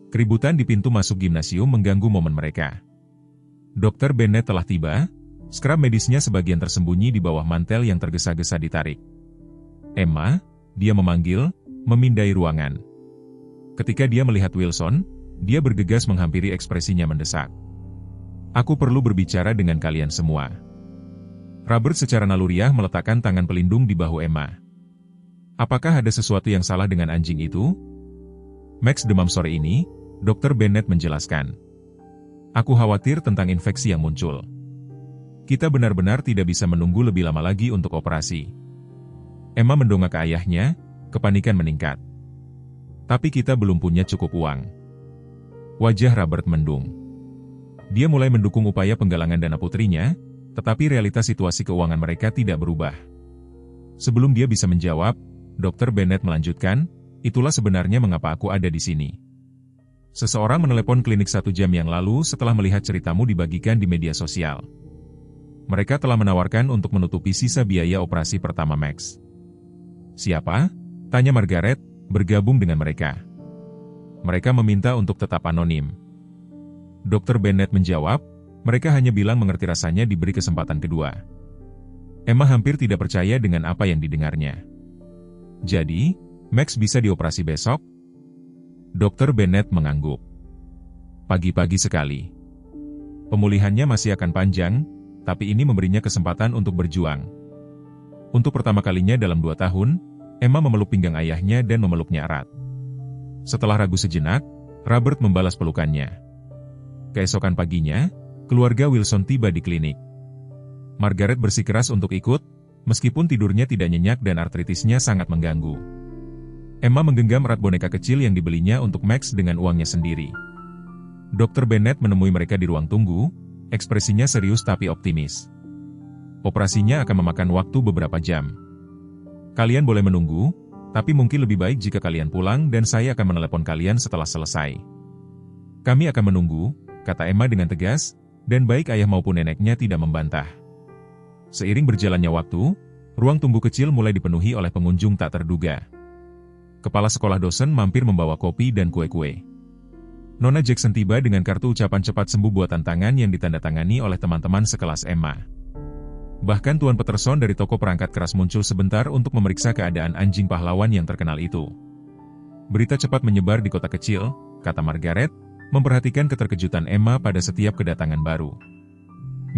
Keributan di pintu masuk gimnasium mengganggu momen mereka. Dr. Bennett telah tiba. Skrap medisnya sebagian tersembunyi di bawah mantel yang tergesa-gesa ditarik. Emma, dia memanggil, memindai ruangan. Ketika dia melihat Wilson, dia bergegas menghampiri ekspresinya mendesak. Aku perlu berbicara dengan kalian semua. Robert secara naluriah meletakkan tangan pelindung di bahu Emma. Apakah ada sesuatu yang salah dengan anjing itu? Max demam sore ini, Dr. Bennett menjelaskan. Aku khawatir tentang infeksi yang muncul. Kita benar-benar tidak bisa menunggu lebih lama lagi untuk operasi. Emma mendongak ke ayahnya, kepanikan meningkat. Tapi kita belum punya cukup uang. Wajah Robert mendung. Dia mulai mendukung upaya penggalangan dana putrinya, tetapi realitas situasi keuangan mereka tidak berubah. Sebelum dia bisa menjawab, Dr. Bennett melanjutkan, itulah sebenarnya mengapa aku ada di sini. Seseorang menelepon klinik 1 jam yang lalu setelah melihat ceritamu dibagikan di media sosial. Mereka telah menawarkan untuk menutupi sisa biaya operasi pertama Max. Siapa? Tanya Margaret, bergabung dengan mereka. Mereka meminta untuk tetap anonim. Dr. Bennett menjawab, mereka hanya bilang mengerti rasanya diberi kesempatan kedua. Emma hampir tidak percaya dengan apa yang didengarnya. Jadi, Max bisa dioperasi besok? Dr. Bennett mengangguk. Pagi-pagi sekali. Pemulihannya masih akan panjang, tapi ini memberinya kesempatan untuk berjuang. Untuk pertama kalinya dalam 2 tahun, Emma memeluk pinggang ayahnya dan memeluknya erat. Setelah ragu sejenak, Robert membalas pelukannya. Keesokan paginya, keluarga Wilson tiba di klinik. Margaret bersikeras untuk ikut, meskipun tidurnya tidak nyenyak dan artritisnya sangat mengganggu. Emma menggenggam erat boneka kecil yang dibelinya untuk Max dengan uangnya sendiri. Dr. Bennett menemui mereka di ruang tunggu, ekspresinya serius tapi optimis. Operasinya akan memakan waktu beberapa jam. Kalian boleh menunggu, tapi mungkin lebih baik jika kalian pulang dan saya akan menelepon kalian setelah selesai. Kami akan menunggu, kata Emma dengan tegas, dan baik ayah maupun neneknya tidak membantah. Seiring berjalannya waktu, ruang tunggu kecil mulai dipenuhi oleh pengunjung tak terduga. Kepala sekolah dosen mampir membawa kopi dan kue-kue. Nona Jackson tiba dengan kartu ucapan cepat sembuh buatan tangan yang ditandatangani oleh teman-teman sekelas Emma. Bahkan Tuan Peterson dari toko perangkat keras muncul sebentar untuk memeriksa keadaan anjing pahlawan yang terkenal itu. Berita cepat menyebar di kota kecil, kata Margaret, memperhatikan keterkejutan Emma pada setiap kedatangan baru.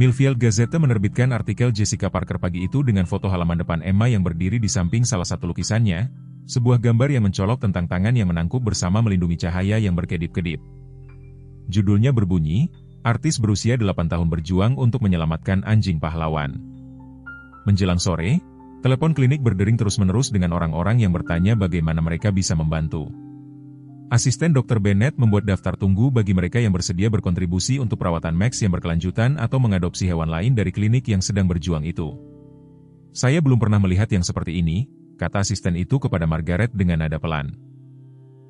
Millfield Gazette menerbitkan artikel Jessica Parker pagi itu dengan foto halaman depan Emma yang berdiri di samping salah satu lukisannya, sebuah gambar yang mencolok tentang tangan yang menangkup bersama melindungi cahaya yang berkedip-kedip. Judulnya berbunyi, artis berusia 8 tahun berjuang untuk menyelamatkan anjing pahlawan. Menjelang sore, telepon klinik berdering terus-menerus dengan orang-orang yang bertanya bagaimana mereka bisa membantu. Asisten Dr. Bennett membuat daftar tunggu bagi mereka yang bersedia berkontribusi untuk perawatan Max yang berkelanjutan atau mengadopsi hewan lain dari klinik yang sedang berjuang itu. Saya belum pernah melihat yang seperti ini, kata asisten itu kepada Margaret dengan nada pelan.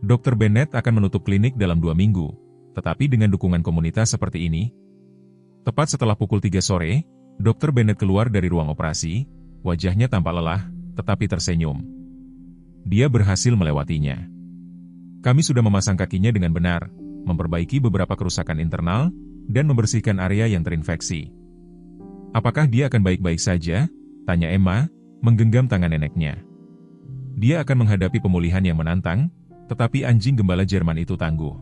Dr. Bennett akan menutup klinik dalam 2 minggu, tetapi dengan dukungan komunitas seperti ini. Tepat setelah pukul 3 sore, Dr. Bennett keluar dari ruang operasi, wajahnya tampak lelah, tetapi tersenyum. Dia berhasil melewatinya. Kami sudah memasang kakinya dengan benar, memperbaiki beberapa kerusakan internal, dan membersihkan area yang terinfeksi. Apakah dia akan baik-baik saja? Tanya Emma, menggenggam tangan neneknya. Dia akan menghadapi pemulihan yang menantang, tetapi anjing gembala Jerman itu tangguh.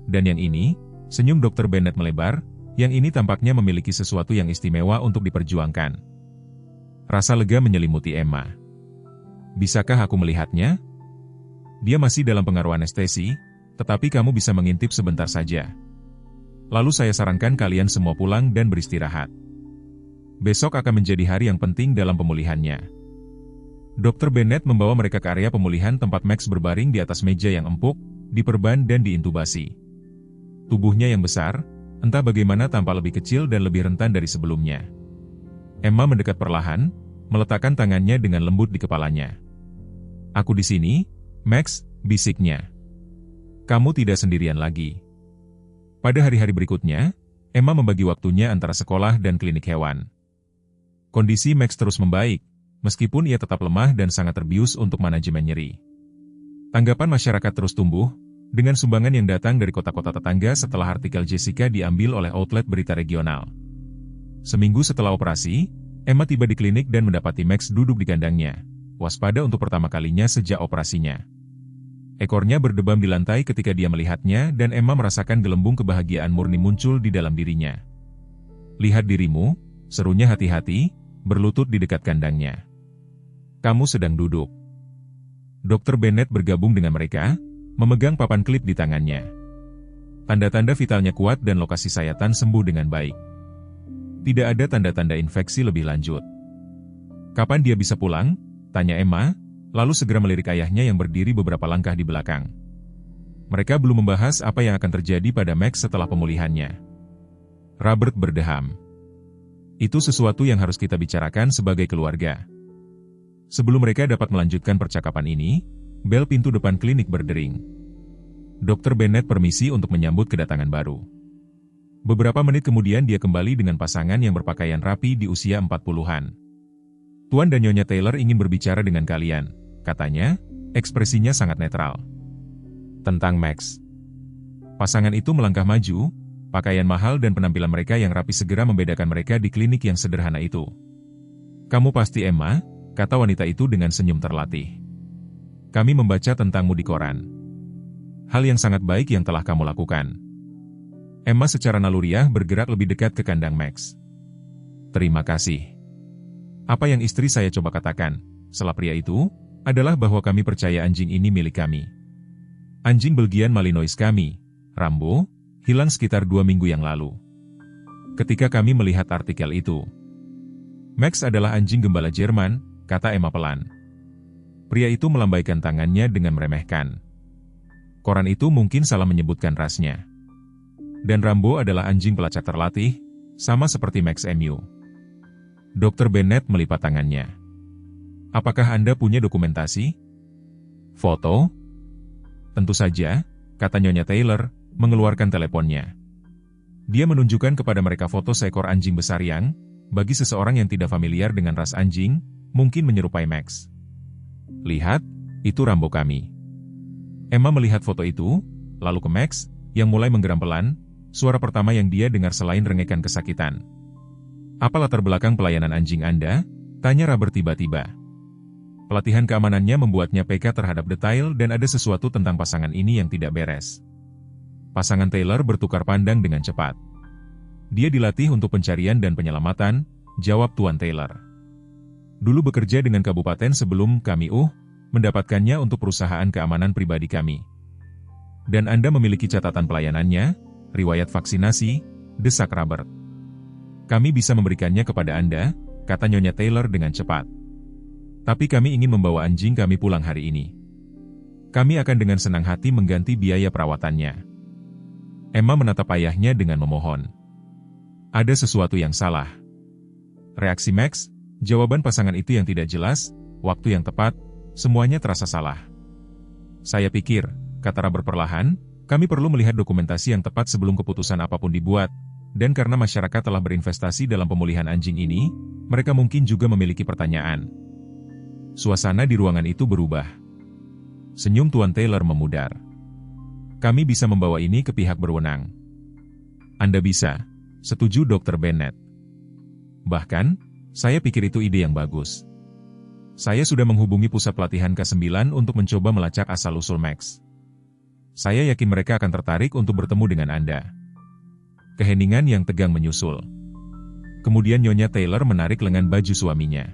Dan yang ini, senyum Dr. Bennett melebar, yang ini tampaknya memiliki sesuatu yang istimewa untuk diperjuangkan. Rasa lega menyelimuti Emma. Bisakah aku melihatnya? Dia masih dalam pengaruh anestesi, tetapi kamu bisa mengintip sebentar saja. Lalu saya sarankan kalian semua pulang dan beristirahat. Besok akan menjadi hari yang penting dalam pemulihannya. Dr. Bennett membawa mereka ke area pemulihan tempat Max berbaring di atas meja yang empuk, diperban dan diintubasi. Tubuhnya yang besar, entah bagaimana tampak lebih kecil dan lebih rentan dari sebelumnya. Emma mendekat perlahan, meletakkan tangannya dengan lembut di kepalanya. Aku di sini, Max, bisiknya. Kamu tidak sendirian lagi. Pada hari-hari berikutnya, Emma membagi waktunya antara sekolah dan klinik hewan. Kondisi Max terus membaik, meskipun ia tetap lemah dan sangat terbius untuk manajemen nyeri. Tanggapan masyarakat terus tumbuh, dengan sumbangan yang datang dari kota-kota tetangga setelah artikel Jessica diambil oleh outlet berita regional. Seminggu setelah operasi, Emma tiba di klinik dan mendapati Max duduk di kandangnya, waspada untuk pertama kalinya sejak operasinya. Ekornya berdebam di lantai ketika dia melihatnya dan Emma merasakan gelembung kebahagiaan murni muncul di dalam dirinya. Lihat dirimu, serunya hati-hati, berlutut di dekat kandangnya. Kamu sedang duduk. Dr. Bennett bergabung dengan mereka, memegang papan klip di tangannya. Tanda-tanda vitalnya kuat dan lokasi sayatan sembuh dengan baik. Tidak ada tanda-tanda infeksi lebih lanjut. Kapan dia bisa pulang? Tanya Emma, lalu segera melirik ayahnya yang berdiri beberapa langkah di belakang. Mereka belum membahas apa yang akan terjadi pada Max setelah pemulihannya. Robert berdeham. Itu sesuatu yang harus kita bicarakan sebagai keluarga. Sebelum mereka dapat melanjutkan percakapan ini, bel pintu depan klinik berdering. Dr. Bennett permisi untuk menyambut kedatangan baru. Beberapa menit kemudian dia kembali dengan pasangan yang berpakaian rapi di usia 40-an. Tuan dan Nyonya Taylor ingin berbicara dengan kalian, katanya, ekspresinya sangat netral. Tentang Max. Pasangan itu melangkah maju, pakaian mahal dan penampilan mereka yang rapi segera membedakan mereka di klinik yang sederhana itu. Kamu pasti Emma? Kata wanita itu dengan senyum terlatih. Kami membaca tentangmu di koran. Hal yang sangat baik yang telah kamu lakukan. Emma secara naluriah bergerak lebih dekat ke kandang Max. Terima kasih. Apa yang istri saya coba katakan, setelah pria itu, adalah bahwa kami percaya anjing ini milik kami. Anjing Belgian Malinois kami, Rambo, hilang sekitar 2 minggu yang lalu. Ketika kami melihat artikel itu. Max adalah anjing gembala Jerman, kata Emma pelan. Pria itu melambaikan tangannya dengan meremehkan. Koran itu mungkin salah menyebutkan rasnya. Dan Rambo adalah anjing pelacak terlatih, sama seperti Max Emu. Dr. Bennett melipat tangannya. Apakah Anda punya dokumentasi? Foto? Tentu saja, kata Nyonya Taylor, mengeluarkan teleponnya. Dia menunjukkan kepada mereka foto seekor anjing besar yang, bagi seseorang yang tidak familiar dengan ras anjing, mungkin menyerupai Max. Lihat, itu Rambo kami. Emma melihat foto itu, lalu ke Max, yang mulai menggeram pelan, suara pertama yang dia dengar selain rengekan kesakitan. Apa latar belakang pelayanan anjing Anda? Tanya Robert tiba-tiba. Pelatihan keamanannya membuatnya peka terhadap detail dan ada sesuatu tentang pasangan ini yang tidak beres. Pasangan Taylor bertukar pandang dengan cepat. Dia dilatih untuk pencarian dan penyelamatan, jawab Tuan Taylor. Dulu bekerja dengan kabupaten sebelum kami mendapatkannya untuk perusahaan keamanan pribadi kami. Dan Anda memiliki catatan pelayanannya, riwayat vaksinasi, desak Robert. Kami bisa memberikannya kepada Anda, kata Nyonya Taylor dengan cepat. Tapi kami ingin membawa anjing kami pulang hari ini. Kami akan dengan senang hati mengganti biaya perawatannya. Emma menatap ayahnya dengan memohon. Ada sesuatu yang salah. Reaksi Max, jawaban pasangan itu yang tidak jelas, waktu yang tepat, semuanya terasa salah. Saya pikir, kata Robert perlahan, kami perlu melihat dokumentasi yang tepat sebelum keputusan apapun dibuat, dan karena masyarakat telah berinvestasi dalam pemulihan anjing ini, mereka mungkin juga memiliki pertanyaan. Suasana di ruangan itu berubah. Senyum Tuan Taylor memudar. Kami bisa membawa ini ke pihak berwenang. Anda bisa, setuju Dr. Bennett. Bahkan, saya pikir itu ide yang bagus. Saya sudah menghubungi pusat pelatihan K9 untuk mencoba melacak asal-usul Max. Saya yakin mereka akan tertarik untuk bertemu dengan Anda. Keheningan yang tegang menyusul. Kemudian Nyonya Taylor menarik lengan baju suaminya.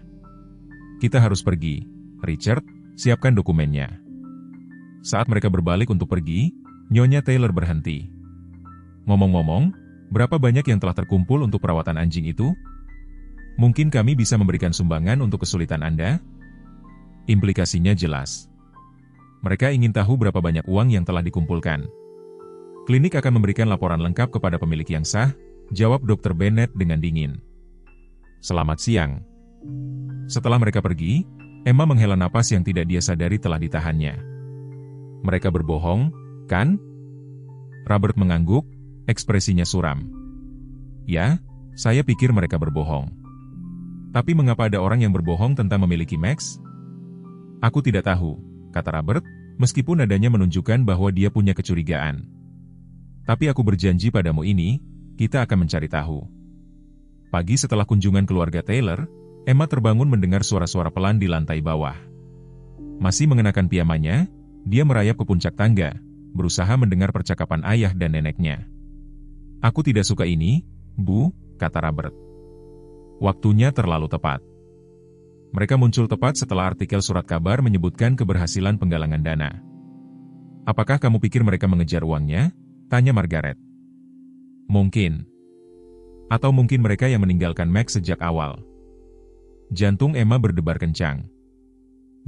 Kita harus pergi, Richard, siapkan dokumennya. Saat mereka berbalik untuk pergi, Nyonya Taylor berhenti. Ngomong-ngomong, berapa banyak yang telah terkumpul untuk perawatan anjing itu? Mungkin kami bisa memberikan sumbangan untuk kesulitan Anda? Implikasinya jelas. Mereka ingin tahu berapa banyak uang yang telah dikumpulkan. Klinik akan memberikan laporan lengkap kepada pemilik yang sah, jawab Dr. Bennett dengan dingin. Selamat siang. Setelah mereka pergi, Emma menghela napas yang tidak dia sadari telah ditahannya. Mereka berbohong, kan? Robert mengangguk, ekspresinya suram. Ya, saya pikir mereka berbohong. Tapi mengapa ada orang yang berbohong tentang memiliki Max? Aku tidak tahu, kata Robert, meskipun nadanya menunjukkan bahwa dia punya kecurigaan. Tapi aku berjanji padamu ini, kita akan mencari tahu. Pagi setelah kunjungan keluarga Taylor, Emma terbangun mendengar suara-suara pelan di lantai bawah. Masih mengenakan pijamannya, dia merayap ke puncak tangga, berusaha mendengar percakapan ayah dan neneknya. Aku tidak suka ini, Bu, kata Robert. Waktunya terlalu tepat. Mereka muncul tepat setelah artikel surat kabar menyebutkan keberhasilan penggalangan dana. Apakah kamu pikir mereka mengejar uangnya? Tanya Margaret. Mungkin. Atau mungkin mereka yang meninggalkan Max sejak awal. Jantung Emma berdebar kencang.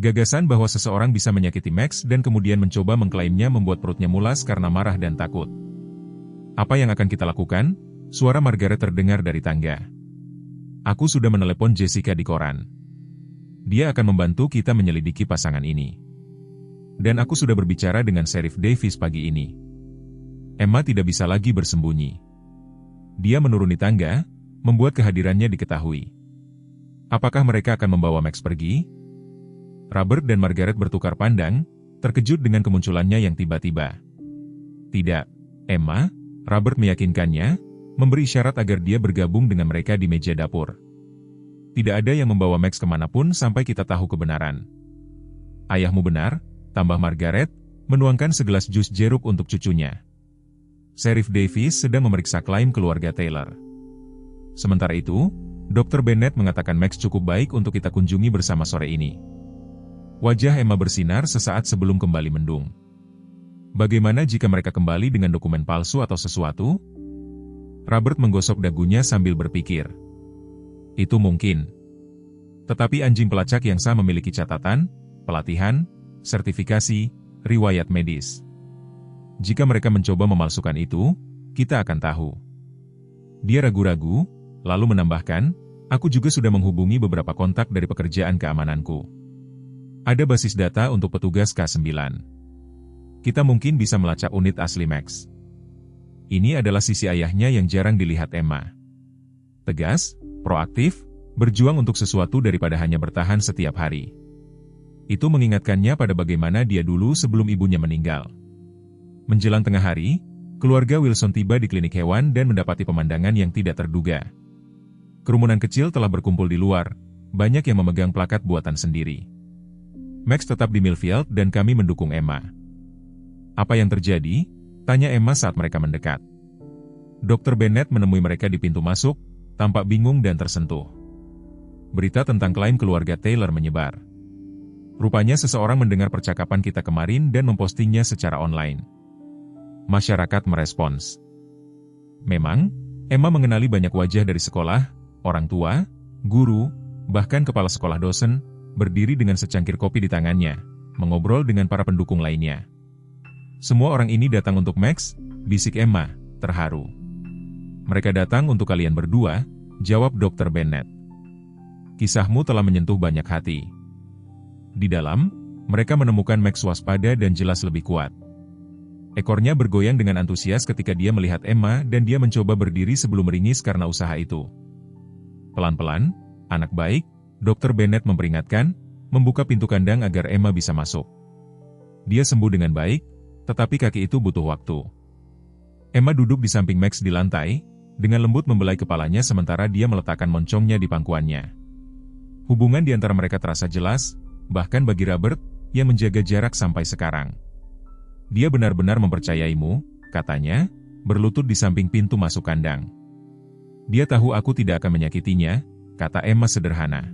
Gagasan bahwa seseorang bisa menyakiti Max dan kemudian mencoba mengklaimnya membuat perutnya mulas karena marah dan takut. Apa yang akan kita lakukan? Suara Margaret terdengar dari tangga. Aku sudah menelepon Jessica di koran. Dia akan membantu kita menyelidiki pasangan ini. Dan aku sudah berbicara dengan Sheriff Davis pagi ini. Emma tidak bisa lagi bersembunyi. Dia menuruni tangga, membuat kehadirannya diketahui. Apakah mereka akan membawa Max pergi? Robert dan Margaret bertukar pandang, terkejut dengan kemunculannya yang tiba-tiba. Tidak, Emma, Robert meyakinkannya, memberi isyarat agar dia bergabung dengan mereka di meja dapur. Tidak ada yang membawa Max kemanapun sampai kita tahu kebenaran. Ayahmu benar, tambah Margaret, menuangkan segelas jus jeruk untuk cucunya. Sheriff Davis sedang memeriksa klaim keluarga Taylor. Sementara itu, Dr. Bennett mengatakan Max cukup baik untuk kita kunjungi bersama sore ini. Wajah Emma bersinar sesaat sebelum kembali mendung. Bagaimana jika mereka kembali dengan dokumen palsu atau sesuatu? Robert menggosok dagunya sambil berpikir. Itu mungkin. Tetapi anjing pelacak yang sah memiliki catatan, pelatihan, sertifikasi, riwayat medis. Jika mereka mencoba memalsukan itu, kita akan tahu. Dia ragu-ragu, lalu menambahkan, aku juga sudah menghubungi beberapa kontak dari pekerjaan keamananku. Ada basis data untuk petugas K9. Kita mungkin bisa melacak unit asli Max. Ini adalah sisi ayahnya yang jarang dilihat Emma. Tegas, proaktif, berjuang untuk sesuatu daripada hanya bertahan setiap hari. Itu mengingatkannya pada bagaimana dia dulu sebelum ibunya meninggal. Menjelang tengah hari, keluarga Wilson tiba di klinik hewan dan mendapati pemandangan yang tidak terduga. Kerumunan kecil telah berkumpul di luar, banyak yang memegang plakat buatan sendiri. Max tetap di Millfield dan kami mendukung Emma. Apa yang terjadi? Tanya Emma saat mereka mendekat. Dr. Bennett menemui mereka di pintu masuk, tampak bingung dan tersentuh. Berita tentang klaim keluarga Taylor menyebar. Rupanya seseorang mendengar percakapan kita kemarin dan mempostingnya secara online. Masyarakat merespons. Memang, Emma mengenali banyak wajah dari sekolah, orang tua, guru, bahkan kepala sekolah dosen, berdiri dengan secangkir kopi di tangannya, mengobrol dengan para pendukung lainnya. Semua orang ini datang untuk Max, bisik Emma, terharu. Mereka datang untuk kalian berdua, jawab Dr. Bennett. Kisahmu telah menyentuh banyak hati. Di dalam, mereka menemukan Max waspada dan jelas lebih kuat. Ekornya bergoyang dengan antusias ketika dia melihat Emma dan dia mencoba berdiri sebelum meringis karena usaha itu. Pelan-pelan, anak baik, Dr. Bennett memperingatkan, membuka pintu kandang agar Emma bisa masuk. Dia sembuh dengan baik, tetapi kaki itu butuh waktu. Emma duduk di samping Max di lantai, dengan lembut membelai kepalanya sementara dia meletakkan moncongnya di pangkuannya. Hubungan di antara mereka terasa jelas, bahkan bagi Robert, yang menjaga jarak sampai sekarang. Dia benar-benar mempercayaimu, katanya, berlutut di samping pintu masuk kandang. Dia tahu aku tidak akan menyakitinya, kata Emma sederhana.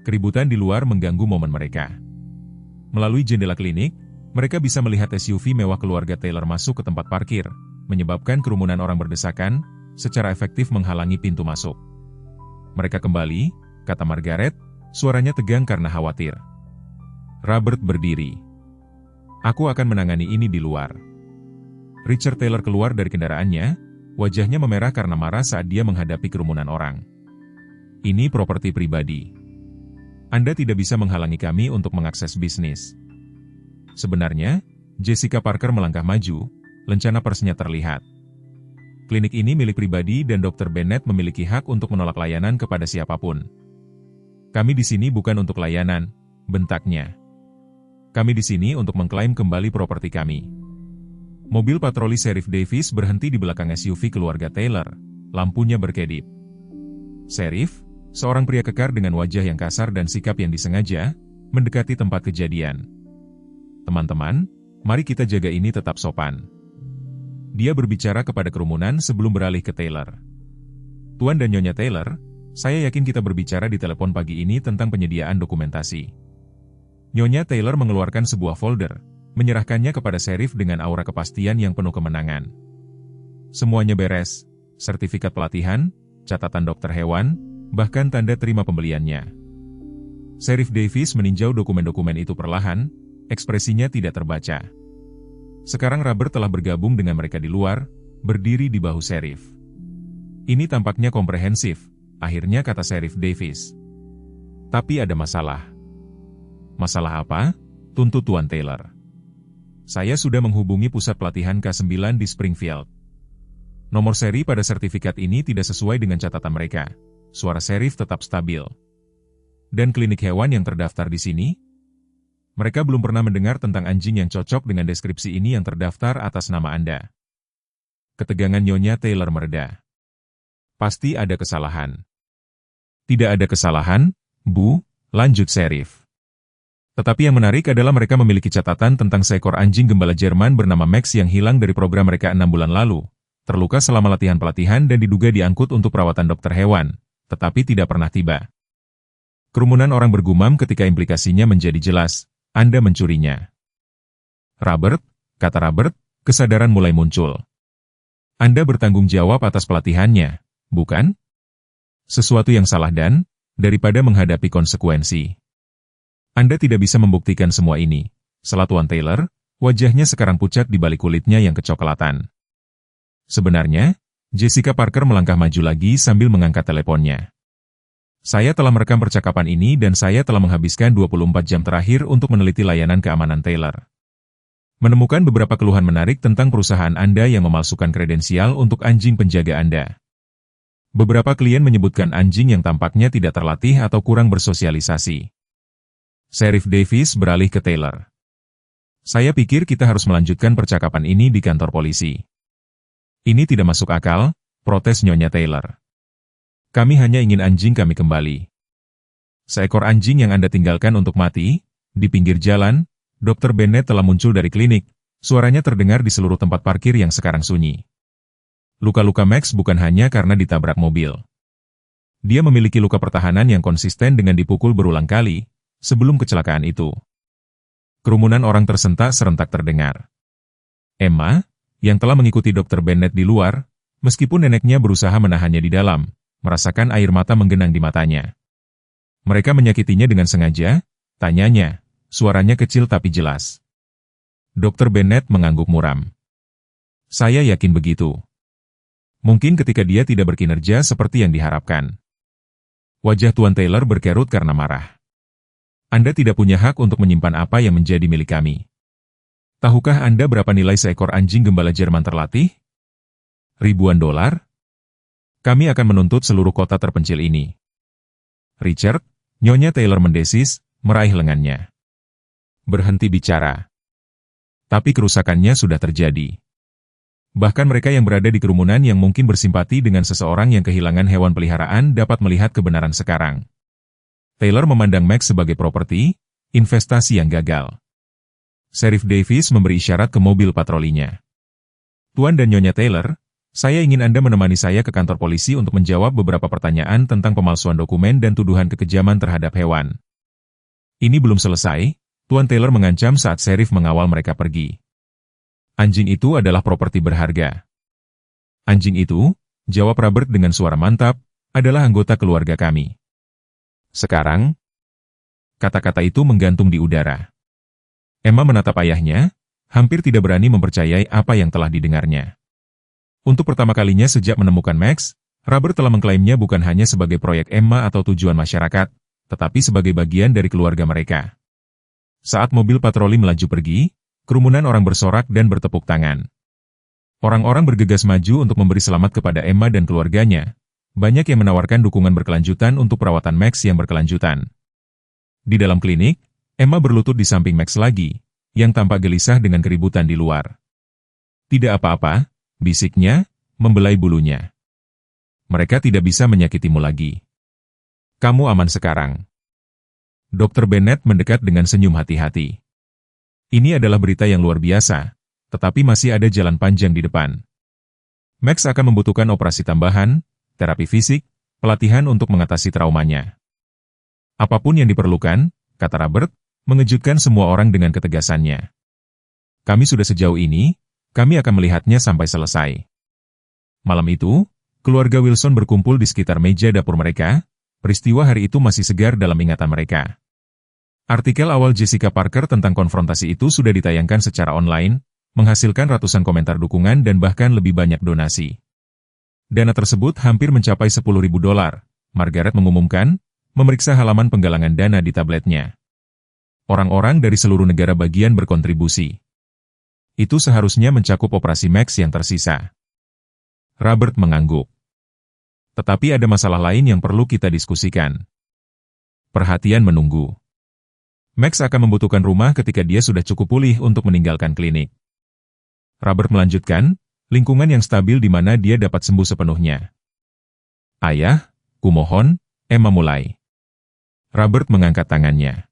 Keributan di luar mengganggu momen mereka. Melalui jendela klinik, mereka bisa melihat SUV mewah keluarga Taylor masuk ke tempat parkir, menyebabkan kerumunan orang berdesakan, secara efektif menghalangi pintu masuk. Mereka kembali, kata Margaret, suaranya tegang karena khawatir. Robert berdiri. Aku akan menangani ini di luar. Richard Taylor keluar dari kendaraannya, wajahnya memerah karena marah saat dia menghadapi kerumunan orang. Ini properti pribadi. Anda tidak bisa menghalangi kami untuk mengakses bisnis. Sebenarnya, Jessica Parker melangkah maju, lencana persnya terlihat. Klinik ini milik pribadi dan Dr. Bennett memiliki hak untuk menolak layanan kepada siapapun. Kami di sini bukan untuk layanan, bentaknya. Kami di sini untuk mengklaim kembali properti kami. Mobil patroli Sheriff Davis berhenti di belakang SUV keluarga Taylor, lampunya berkedip. Sheriff, seorang pria kekar dengan wajah yang kasar dan sikap yang disengaja, mendekati tempat kejadian. Teman-teman, mari kita jaga ini tetap sopan. Dia berbicara kepada kerumunan sebelum beralih ke Taylor. Tuan dan Nyonya Taylor, saya yakin kita berbicara di telepon pagi ini tentang penyediaan dokumentasi. Nyonya Taylor mengeluarkan sebuah folder, menyerahkannya kepada Sheriff dengan aura kepastian yang penuh kemenangan. Semuanya beres, sertifikat pelatihan, catatan dokter hewan, bahkan tanda terima pembeliannya. Sheriff Davis meninjau dokumen-dokumen itu perlahan, ekspresinya tidak terbaca. Sekarang Robert telah bergabung dengan mereka di luar, berdiri di bahu Sheriff. Ini tampaknya komprehensif, akhirnya kata Sheriff Davis. Tapi ada masalah. Masalah apa? Tuntut Tuan Taylor. Saya sudah menghubungi pusat pelatihan K9 di Springfield. Nomor seri pada sertifikat ini tidak sesuai dengan catatan mereka. Suara Sheriff tetap stabil. Dan klinik hewan yang terdaftar di sini? Mereka belum pernah mendengar tentang anjing yang cocok dengan deskripsi ini yang terdaftar atas nama Anda. Ketegangan Nyonya Taylor mereda. Pasti ada kesalahan. Tidak ada kesalahan, Bu, lanjut Sheriff. Tetapi yang menarik adalah mereka memiliki catatan tentang seekor anjing gembala Jerman bernama Max yang hilang dari program mereka 6 bulan lalu, terluka selama latihan pelatihan dan diduga diangkut untuk perawatan dokter hewan, tetapi tidak pernah tiba. Kerumunan orang bergumam ketika implikasinya menjadi jelas, Anda mencurinya. Robert, kata Robert, kesadaran mulai muncul. Anda bertanggung jawab atas pelatihannya, bukan? Sesuatu yang salah dan, daripada menghadapi konsekuensi. Anda tidak bisa membuktikan semua ini. Sela Tuan Taylor, wajahnya sekarang pucat di balik kulitnya yang kecoklatan. Sebenarnya, Jessica Parker melangkah maju lagi sambil mengangkat teleponnya. Saya telah merekam percakapan ini dan saya telah menghabiskan 24 jam terakhir untuk meneliti layanan keamanan Taylor. Menemukan beberapa keluhan menarik tentang perusahaan Anda yang memalsukan kredensial untuk anjing penjaga Anda. Beberapa klien menyebutkan anjing yang tampaknya tidak terlatih atau kurang bersosialisasi. Sheriff Davis beralih ke Taylor. Saya pikir kita harus melanjutkan percakapan ini di kantor polisi. Ini tidak masuk akal, protes Nyonya Taylor. Kami hanya ingin anjing kami kembali. Seekor anjing yang Anda tinggalkan untuk mati, di pinggir jalan, Dr. Bennett telah muncul dari klinik, suaranya terdengar di seluruh tempat parkir yang sekarang sunyi. Luka-luka Max bukan hanya karena ditabrak mobil. Dia memiliki luka pertahanan yang konsisten dengan dipukul berulang kali, sebelum kecelakaan itu. Kerumunan orang tersentak serentak terdengar. Emma, yang telah mengikuti Dr. Bennett di luar, meskipun neneknya berusaha menahannya di dalam, merasakan air mata menggenang di matanya. Mereka menyakitinya dengan sengaja, tanyanya. Suaranya kecil tapi jelas. Dr. Bennett mengangguk muram. Saya yakin begitu. Mungkin ketika dia tidak berkinerja seperti yang diharapkan. Wajah Tuan Taylor berkerut karena marah. Anda tidak punya hak untuk menyimpan apa yang menjadi milik kami. Tahukah Anda berapa nilai seekor anjing gembala Jerman terlatih? Ribuan dolar? Kami akan menuntut seluruh kota terpencil ini. Richard, Nyonya Taylor mendesis, meraih lengannya. Berhenti bicara. Tapi kerusakannya sudah terjadi. Bahkan mereka yang berada di kerumunan yang mungkin bersimpati dengan seseorang yang kehilangan hewan peliharaan dapat melihat kebenaran sekarang. Taylor memandang Max sebagai properti, investasi yang gagal. Sheriff Davis memberi isyarat ke mobil patrolinya. Tuan dan Nyonya Taylor, saya ingin Anda menemani saya ke kantor polisi untuk menjawab beberapa pertanyaan tentang pemalsuan dokumen dan tuduhan kekejaman terhadap hewan. Ini belum selesai. Tuan Taylor mengancam saat sheriff mengawal mereka pergi. Anjing itu adalah properti berharga. Anjing itu, jawab Robert dengan suara mantap, adalah anggota keluarga kami. Sekarang, kata-kata itu menggantung di udara. Emma menatap ayahnya, hampir tidak berani mempercayai apa yang telah didengarnya. Untuk pertama kalinya sejak menemukan Max, Robert telah mengklaimnya bukan hanya sebagai proyek Emma atau tujuan masyarakat, tetapi sebagai bagian dari keluarga mereka. Saat mobil patroli melaju pergi, kerumunan orang bersorak dan bertepuk tangan. Orang-orang bergegas maju untuk memberi selamat kepada Emma dan keluarganya. Banyak yang menawarkan dukungan berkelanjutan untuk perawatan Max yang berkelanjutan. Di dalam klinik, Emma berlutut di samping Max lagi, yang tampak gelisah dengan keributan di luar. Tidak apa-apa, bisiknya, membelai bulunya. Mereka tidak bisa menyakitimu lagi. Kamu aman sekarang. Dr. Bennett mendekat dengan senyum hati-hati. Ini adalah berita yang luar biasa, tetapi masih ada jalan panjang di depan. Max akan membutuhkan operasi tambahan, terapi fisik, pelatihan untuk mengatasi traumanya. Apapun yang diperlukan, kata Robert, mengejutkan semua orang dengan ketegasannya. Kami sudah sejauh ini, kami akan melihatnya sampai selesai. Malam itu, keluarga Wilson berkumpul di sekitar meja dapur mereka. Peristiwa hari itu masih segar dalam ingatan mereka. Artikel awal Jessica Parker tentang konfrontasi itu sudah ditayangkan secara online, menghasilkan ratusan komentar dukungan dan bahkan lebih banyak donasi. Dana tersebut hampir mencapai $10.000, Margaret mengumumkan, memeriksa halaman penggalangan dana di tabletnya. Orang-orang dari seluruh negara bagian berkontribusi. Itu seharusnya mencakup operasi Max yang tersisa. Robert mengangguk. Tetapi ada masalah lain yang perlu kita diskusikan. Perhatian menunggu. Max akan membutuhkan rumah ketika dia sudah cukup pulih untuk meninggalkan klinik. Robert melanjutkan, lingkungan yang stabil di mana dia dapat sembuh sepenuhnya. Ayah, kumohon, Emma mulai. Robert mengangkat tangannya.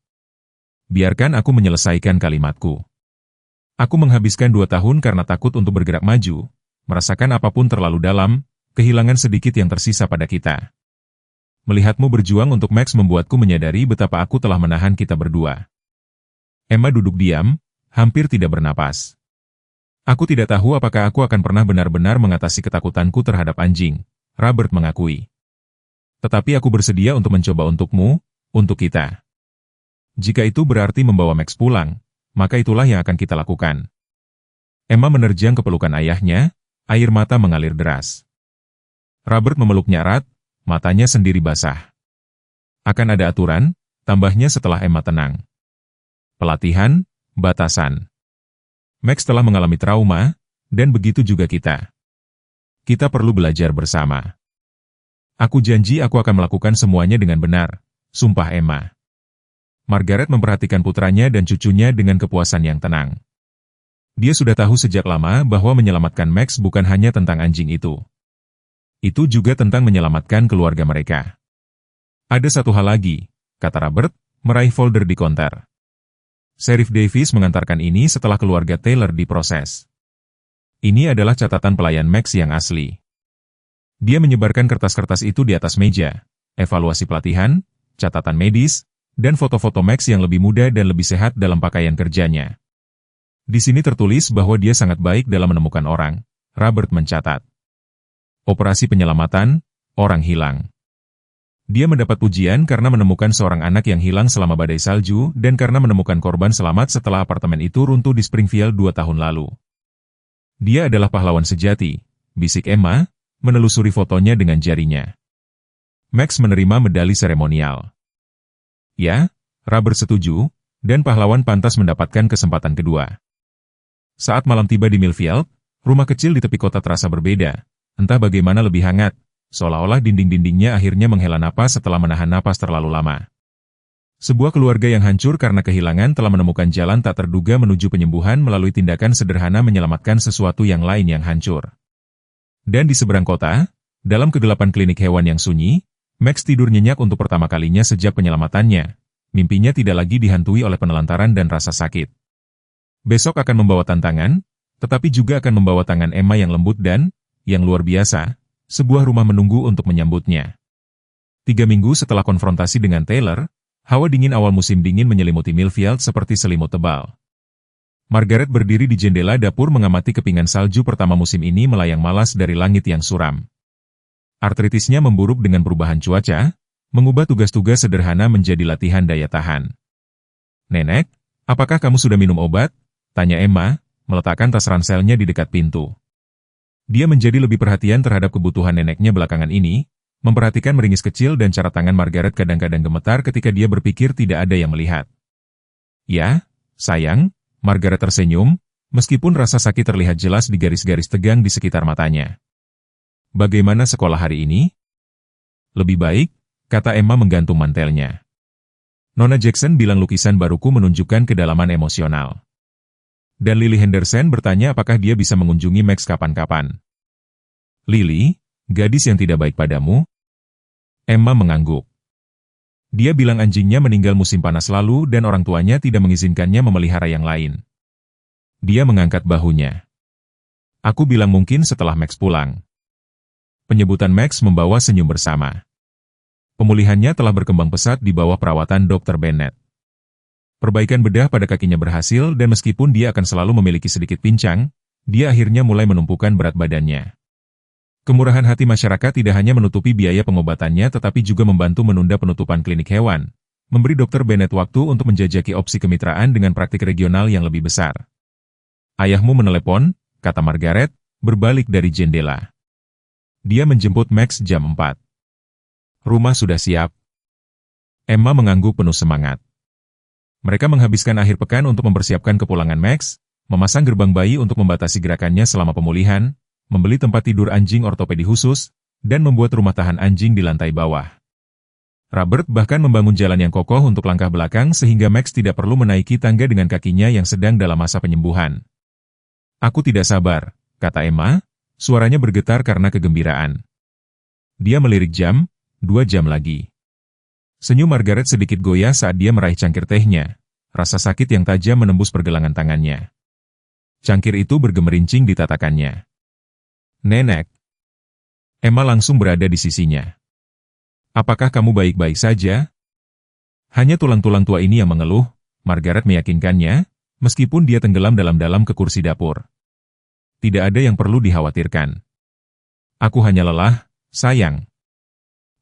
Biarkan aku menyelesaikan kalimatku. Aku menghabiskan 2 tahun karena takut untuk bergerak maju, merasakan apapun terlalu dalam, kehilangan sedikit yang tersisa pada kita. Melihatmu berjuang untuk Max membuatku menyadari betapa aku telah menahan kita berdua. Emma duduk diam, hampir tidak bernapas. Aku tidak tahu apakah aku akan pernah benar-benar mengatasi ketakutanku terhadap anjing, Robert mengakui. Tetapi aku bersedia untuk mencoba untukmu, untuk kita. Jika itu berarti membawa Max pulang, maka itulah yang akan kita lakukan. Emma menerjang ke pelukan ayahnya, air mata mengalir deras. Robert memeluknya erat, matanya sendiri basah. Akan ada aturan, tambahnya setelah Emma tenang. Pelatihan, batasan. Max telah mengalami trauma, dan begitu juga kita. Kita perlu belajar bersama. Aku janji aku akan melakukan semuanya dengan benar, sumpah Emma. Margaret memperhatikan putranya dan cucunya dengan kepuasan yang tenang. Dia sudah tahu sejak lama bahwa menyelamatkan Max bukan hanya tentang anjing itu. Itu juga tentang menyelamatkan keluarga mereka. Ada satu hal lagi, kata Robert, meraih folder di konter. Sheriff Davis mengantarkan ini setelah keluarga Taylor diproses. Ini adalah catatan pelayan Max yang asli. Dia menyebarkan kertas-kertas itu di atas meja, evaluasi pelatihan, catatan medis, dan foto-foto Max yang lebih muda dan lebih sehat dalam pakaian kerjanya. Di sini tertulis bahwa dia sangat baik dalam menemukan orang, Robert mencatat. Operasi penyelamatan, orang hilang. Dia mendapat pujian karena menemukan seorang anak yang hilang selama badai salju dan karena menemukan korban selamat setelah apartemen itu runtuh di Springfield 2 tahun lalu. Dia adalah pahlawan sejati, bisik Emma, menelusuri fotonya dengan jarinya. Max menerima medali seremonial. Ya, Robert setuju, dan pahlawan pantas mendapatkan kesempatan kedua. Saat malam tiba di Millfield, rumah kecil di tepi kota terasa berbeda, entah bagaimana lebih hangat, seolah-olah dinding-dindingnya akhirnya menghela napas setelah menahan napas terlalu lama. Sebuah keluarga yang hancur karena kehilangan telah menemukan jalan tak terduga menuju penyembuhan melalui tindakan sederhana menyelamatkan sesuatu yang lain yang hancur. Dan di seberang kota, dalam kegelapan klinik hewan yang sunyi, Max tidur nyenyak untuk pertama kalinya sejak penyelamatannya. Mimpinya tidak lagi dihantui oleh penelantaran dan rasa sakit. Besok akan membawa tantangan, tetapi juga akan membawa tangan Emma yang lembut dan, yang luar biasa, sebuah rumah menunggu untuk menyambutnya. 3 minggu setelah konfrontasi dengan Taylor, hawa dingin awal musim dingin menyelimuti Millfield seperti selimut tebal. Margaret berdiri di jendela dapur mengamati kepingan salju pertama musim ini melayang malas dari langit yang suram. Artritisnya memburuk dengan perubahan cuaca, mengubah tugas-tugas sederhana menjadi latihan daya tahan. "Nenek, apakah kamu sudah minum obat?" tanya Emma, meletakkan tas ranselnya di dekat pintu. Dia menjadi lebih perhatian terhadap kebutuhan neneknya belakangan ini, memperhatikan meringis kecil dan cara tangan Margaret kadang-kadang gemetar ketika dia berpikir tidak ada yang melihat. "Ya, sayang," Margaret tersenyum, meskipun rasa sakit terlihat jelas di garis-garis tegang di sekitar matanya. "Bagaimana sekolah hari ini?" "Lebih baik," kata Emma menggantung mantelnya. Nona Jackson bilang lukisan baruku menunjukkan kedalaman emosional. Dan Lily Henderson bertanya apakah dia bisa mengunjungi Max kapan-kapan. "Lily, gadis yang tidak baik padamu?" Emma mengangguk. Dia bilang anjingnya meninggal musim panas lalu dan orang tuanya tidak mengizinkannya memelihara yang lain. Dia mengangkat bahunya. "Aku bilang mungkin setelah Max pulang." Penyebutan Max membawa senyum bersama. Pemulihannya telah berkembang pesat di bawah perawatan Dr. Bennett. Perbaikan bedah pada kakinya berhasil dan meskipun dia akan selalu memiliki sedikit pincang, dia akhirnya mulai menumpukan berat badannya. Kemurahan hati masyarakat tidak hanya menutupi biaya pengobatannya tetapi juga membantu menunda penutupan klinik hewan, memberi Dr. Bennett waktu untuk menjajaki opsi kemitraan dengan praktik regional yang lebih besar. "Ayahmu menelepon," kata Margaret, berbalik dari jendela. Dia menjemput Max jam 4. "Rumah sudah siap." Emma mengangguk penuh semangat. Mereka menghabiskan akhir pekan untuk mempersiapkan kepulangan Max, memasang gerbang bayi untuk membatasi gerakannya selama pemulihan, membeli tempat tidur anjing ortopedi khusus, dan membuat rumah tahan anjing di lantai bawah. Robert bahkan membangun jalan yang kokoh untuk langkah belakang sehingga Max tidak perlu menaiki tangga dengan kakinya yang sedang dalam masa penyembuhan. "Aku tidak sabar," kata Emma, suaranya bergetar karena kegembiraan. Dia melirik jam, 2 jam lagi. Senyum Margaret sedikit goyah saat dia meraih cangkir tehnya, rasa sakit yang tajam menembus pergelangan tangannya. Cangkir itu bergemerincing di tatakannya. "Nenek." Emma langsung berada di sisinya. "Apakah kamu baik-baik saja?" "Hanya tulang-tulang tua ini yang mengeluh," Margaret meyakinkannya, meskipun dia tenggelam dalam-dalam ke kursi dapur. "Tidak ada yang perlu dikhawatirkan. Aku hanya lelah, sayang.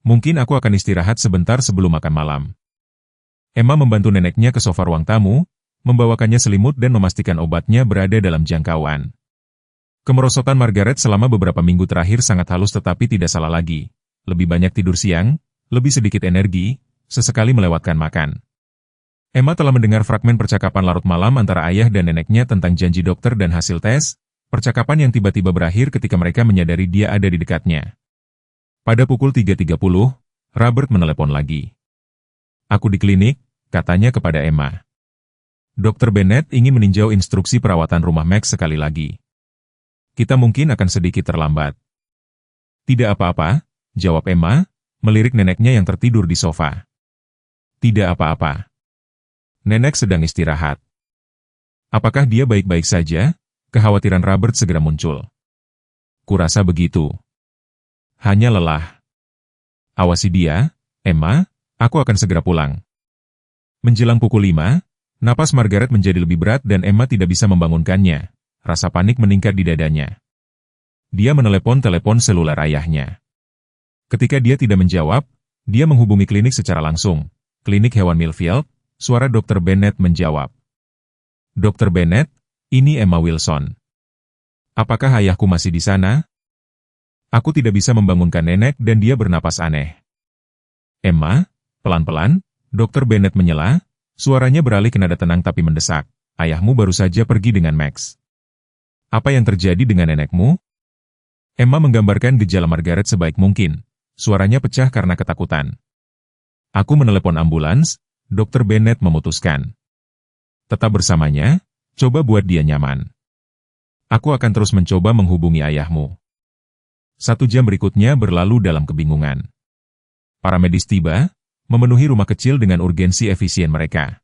Mungkin aku akan istirahat sebentar sebelum makan malam." Emma membantu neneknya ke sofa ruang tamu, membawakannya selimut dan memastikan obatnya berada dalam jangkauan. Kemerosotan Margaret selama beberapa minggu terakhir sangat halus tetapi tidak salah lagi. Lebih banyak tidur siang, lebih sedikit energi, sesekali melewatkan makan. Emma telah mendengar fragmen percakapan larut malam antara ayah dan neneknya tentang janji dokter dan hasil tes, percakapan yang tiba-tiba berakhir ketika mereka menyadari dia ada di dekatnya. Pada pukul 3.30, Robert menelepon lagi. "Aku di klinik," katanya kepada Emma. "Dr. Bennett ingin meninjau instruksi perawatan rumah Max sekali lagi. Kita mungkin akan sedikit terlambat." "Tidak apa-apa," jawab Emma, melirik neneknya yang tertidur di sofa. "Tidak apa-apa. Nenek sedang istirahat." "Apakah dia baik-baik saja?" Kekhawatiran Robert segera muncul. "Kurasa begitu. Hanya lelah. Awasi dia, Emma, aku akan segera pulang." Menjelang pukul 5, napas Margaret menjadi lebih berat dan Emma tidak bisa membangunkannya. Rasa panik meningkat di dadanya. Dia menelepon telepon seluler ayahnya. Ketika dia tidak menjawab, dia menghubungi klinik secara langsung. "Klinik hewan Millfield," suara Dr. Bennett menjawab. "Dr. Bennett, ini Emma Wilson. Apakah ayahku masih di sana?" "Aku tidak bisa membangunkan nenek dan dia bernapas aneh." "Emma," pelan-pelan, Dr. Bennett menyela, suaranya beralih ke nada tenang tapi mendesak. "Ayahmu baru saja pergi dengan Max. Apa yang terjadi dengan nenekmu?" Emma menggambarkan gejala Margaret sebaik mungkin. Suaranya pecah karena ketakutan. "Aku menelepon ambulans," Dr. Bennett memutuskan. "Tetap bersamanya, coba buat dia nyaman. Aku akan terus mencoba menghubungi ayahmu." 1 jam berikutnya berlalu dalam kebingungan. Para medis tiba, memenuhi rumah kecil dengan urgensi efisien mereka.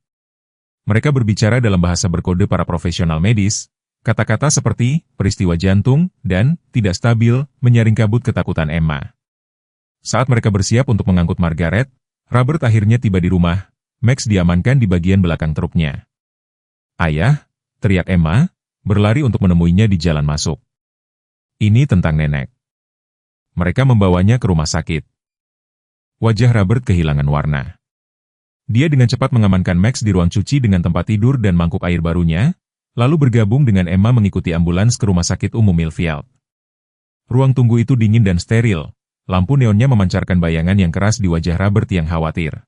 Mereka berbicara dalam bahasa berkode para profesional medis, kata-kata seperti peristiwa jantung dan tidak stabil menyaring kabut ketakutan Emma. Saat mereka bersiap untuk mengangkut Margaret, Robert akhirnya tiba di rumah. Max diamankan di bagian belakang truknya. "Ayah," teriak Emma, berlari untuk menemuinya di jalan masuk. "Ini tentang nenek." Mereka membawanya ke rumah sakit. Wajah Robert kehilangan warna. Dia dengan cepat mengamankan Max di ruang cuci dengan tempat tidur dan mangkuk air barunya, lalu bergabung dengan Emma mengikuti ambulans ke rumah sakit umum Millfield. Ruang tunggu itu dingin dan steril, lampu neonnya memancarkan bayangan yang keras di wajah Robert yang khawatir.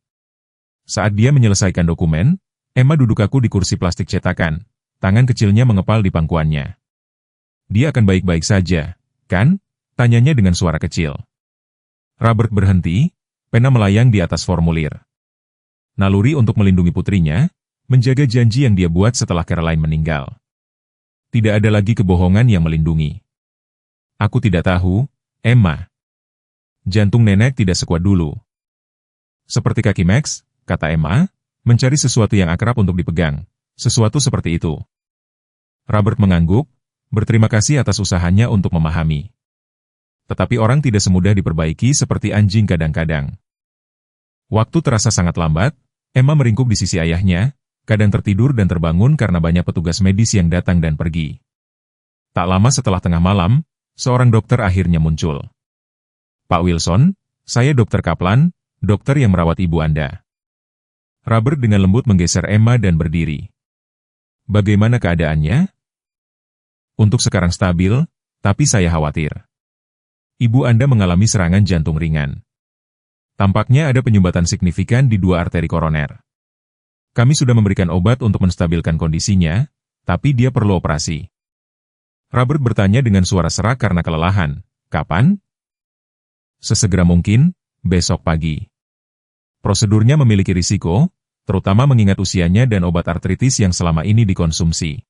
Saat dia menyelesaikan dokumen, Emma duduk kaku di kursi plastik cetakan, tangan kecilnya mengepal di pangkuannya. "Dia akan baik-baik saja, kan?" tanyanya dengan suara kecil. Robert berhenti, pena melayang di atas formulir. Naluri untuk melindungi putrinya, menjaga janji yang dia buat setelah Caroline meninggal. Tidak ada lagi kebohongan yang melindungi. "Aku tidak tahu, Emma. Jantung nenek tidak sekuat dulu." "Seperti kaki Max," kata Emma, mencari sesuatu yang akrab untuk dipegang. "Sesuatu seperti itu." Robert mengangguk, berterima kasih atas usahanya untuk memahami. Tetapi orang tidak semudah diperbaiki seperti anjing kadang-kadang. Waktu terasa sangat lambat, Emma meringkuk di sisi ayahnya, kadang tertidur dan terbangun karena banyak petugas medis yang datang dan pergi. Tak lama setelah tengah malam, seorang dokter akhirnya muncul. "Pak Wilson, saya Dr. Kaplan, dokter yang merawat ibu Anda." Robert dengan lembut menggeser Emma dan berdiri. "Bagaimana keadaannya?" "Untuk sekarang stabil, tapi saya khawatir. Ibu Anda mengalami serangan jantung ringan. Tampaknya ada penyumbatan signifikan di 2 arteri koroner. Kami sudah memberikan obat untuk menstabilkan kondisinya, tapi dia perlu operasi." Robert bertanya dengan suara serak karena kelelahan. "Kapan?" "Sesegera mungkin, besok pagi. Prosedurnya memiliki risiko, terutama mengingat usianya dan obat artritis yang selama ini dikonsumsi."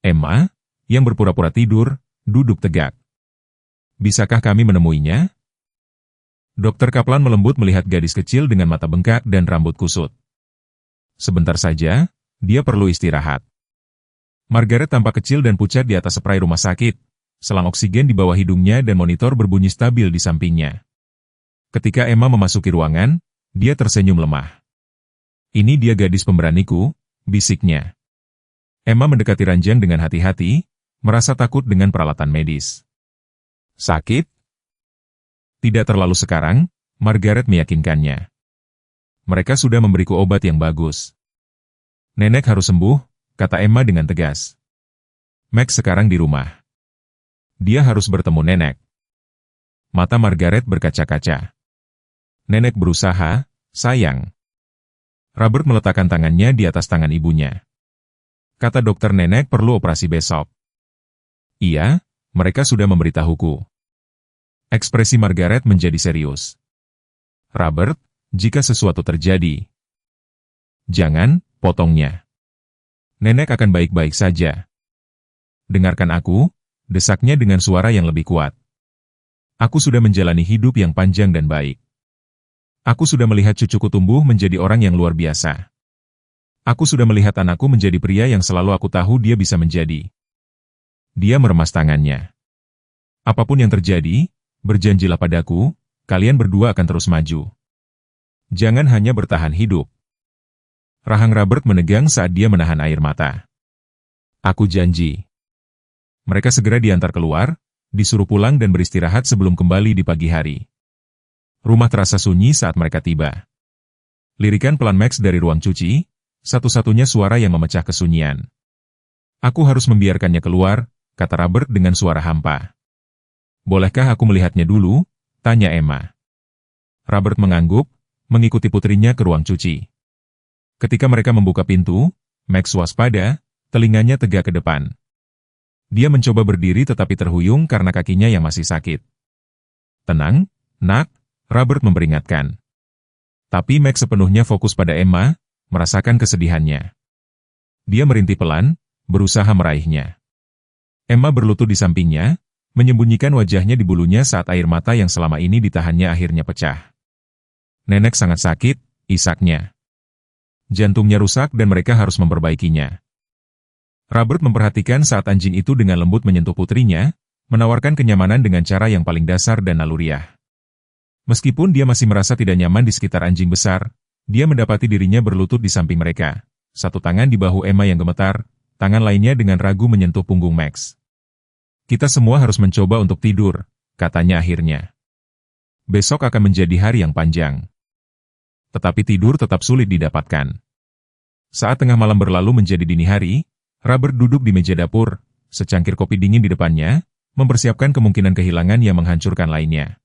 Emma, yang berpura-pura tidur, duduk tegak. "Bisakah kami menemuinya?" Dr. Kaplan melembut melihat gadis kecil dengan mata bengkak dan rambut kusut. "Sebentar saja, dia perlu istirahat." Margaret tampak kecil dan pucat di atas spray rumah sakit, selang oksigen di bawah hidungnya dan monitor berbunyi stabil di sampingnya. Ketika Emma memasuki ruangan, dia tersenyum lemah. "Ini dia gadis pemberaniku," bisiknya. Emma mendekati ranjang dengan hati-hati, merasa takut dengan peralatan medis. "Sakit?" "Tidak terlalu sekarang," Margaret meyakinkannya. mereka sudah memberiku obat yang bagus. Nenek harus sembuh, kata Emma dengan tegas. Max sekarang di rumah. Dia harus bertemu nenek. Mata Margaret berkaca-kaca. Nenek berusaha, sayang. Robert meletakkan tangannya di atas tangan ibunya. Kata dokter nenek perlu operasi besok. Iya, mereka sudah memberitahuku. Ekspresi Margaret menjadi serius. Robert, jika sesuatu terjadi. Jangan, potongnya. Nenek akan baik-baik saja. Dengarkan aku, desaknya dengan suara yang lebih kuat. Aku sudah menjalani hidup yang panjang dan baik. Aku sudah melihat cucuku tumbuh menjadi orang yang luar biasa. Aku sudah melihat anakku menjadi pria yang selalu aku tahu dia bisa menjadi. Dia meremas tangannya. Apapun yang terjadi, berjanjilah padaku, kalian berdua akan terus maju. Jangan hanya bertahan hidup. Rahang Robert menegang saat dia menahan air mata. Aku janji. Mereka segera diantar keluar, disuruh pulang dan beristirahat sebelum kembali di pagi hari. Rumah terasa sunyi saat mereka tiba. Lirikan pelan Max dari ruang cuci, satu-satunya suara yang memecah kesunyian. Aku harus membiarkannya keluar, kata Robert dengan suara hampa. Bolehkah aku melihatnya dulu? Tanya Emma. Robert mengangguk, mengikuti putrinya ke ruang cuci. Ketika mereka membuka pintu, Max waspada, telinganya tegak ke depan. Dia mencoba berdiri tetapi terhuyung karena kakinya yang masih sakit. Tenang, nak, Robert memperingatkan. Tapi Max sepenuhnya fokus pada Emma, merasakan kesedihannya. Dia merintih pelan, berusaha meraihnya. Emma berlutut di sampingnya, menyembunyikan wajahnya di bulunya saat air mata yang selama ini ditahannya akhirnya pecah. Nenek sangat sakit, isaknya. Jantungnya rusak dan mereka harus memperbaikinya. Robert memperhatikan saat anjing itu dengan lembut menyentuh putrinya, menawarkan kenyamanan dengan cara yang paling dasar dan naluriah. Meskipun dia masih merasa tidak nyaman di sekitar anjing besar, dia mendapati dirinya berlutut di samping mereka. Satu tangan di bahu Emma yang gemetar, tangan lainnya dengan ragu menyentuh punggung Max. Kita semua harus mencoba untuk tidur, katanya akhirnya. Besok akan menjadi hari yang panjang. Tetapi tidur tetap sulit didapatkan. Saat tengah malam berlalu menjadi dini hari, Robert duduk di meja dapur, secangkir kopi dingin di depannya, mempersiapkan kemungkinan kehilangan yang menghancurkan lainnya.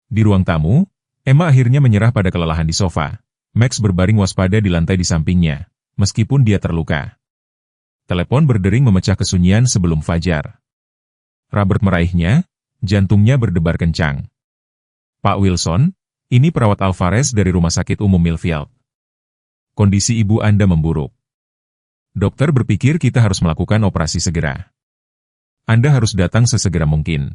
Di ruang tamu, Emma akhirnya menyerah pada kelelahan di sofa. Max berbaring waspada di lantai di sampingnya, meskipun dia terluka. Telepon berdering memecah kesunyian sebelum fajar. Robert meraihnya, jantungnya berdebar kencang. Pak Wilson, ini perawat Alvarez dari Rumah Sakit Umum Millfield. Kondisi ibu Anda memburuk. Dokter berpikir kita harus melakukan operasi segera. Anda harus datang sesegera mungkin.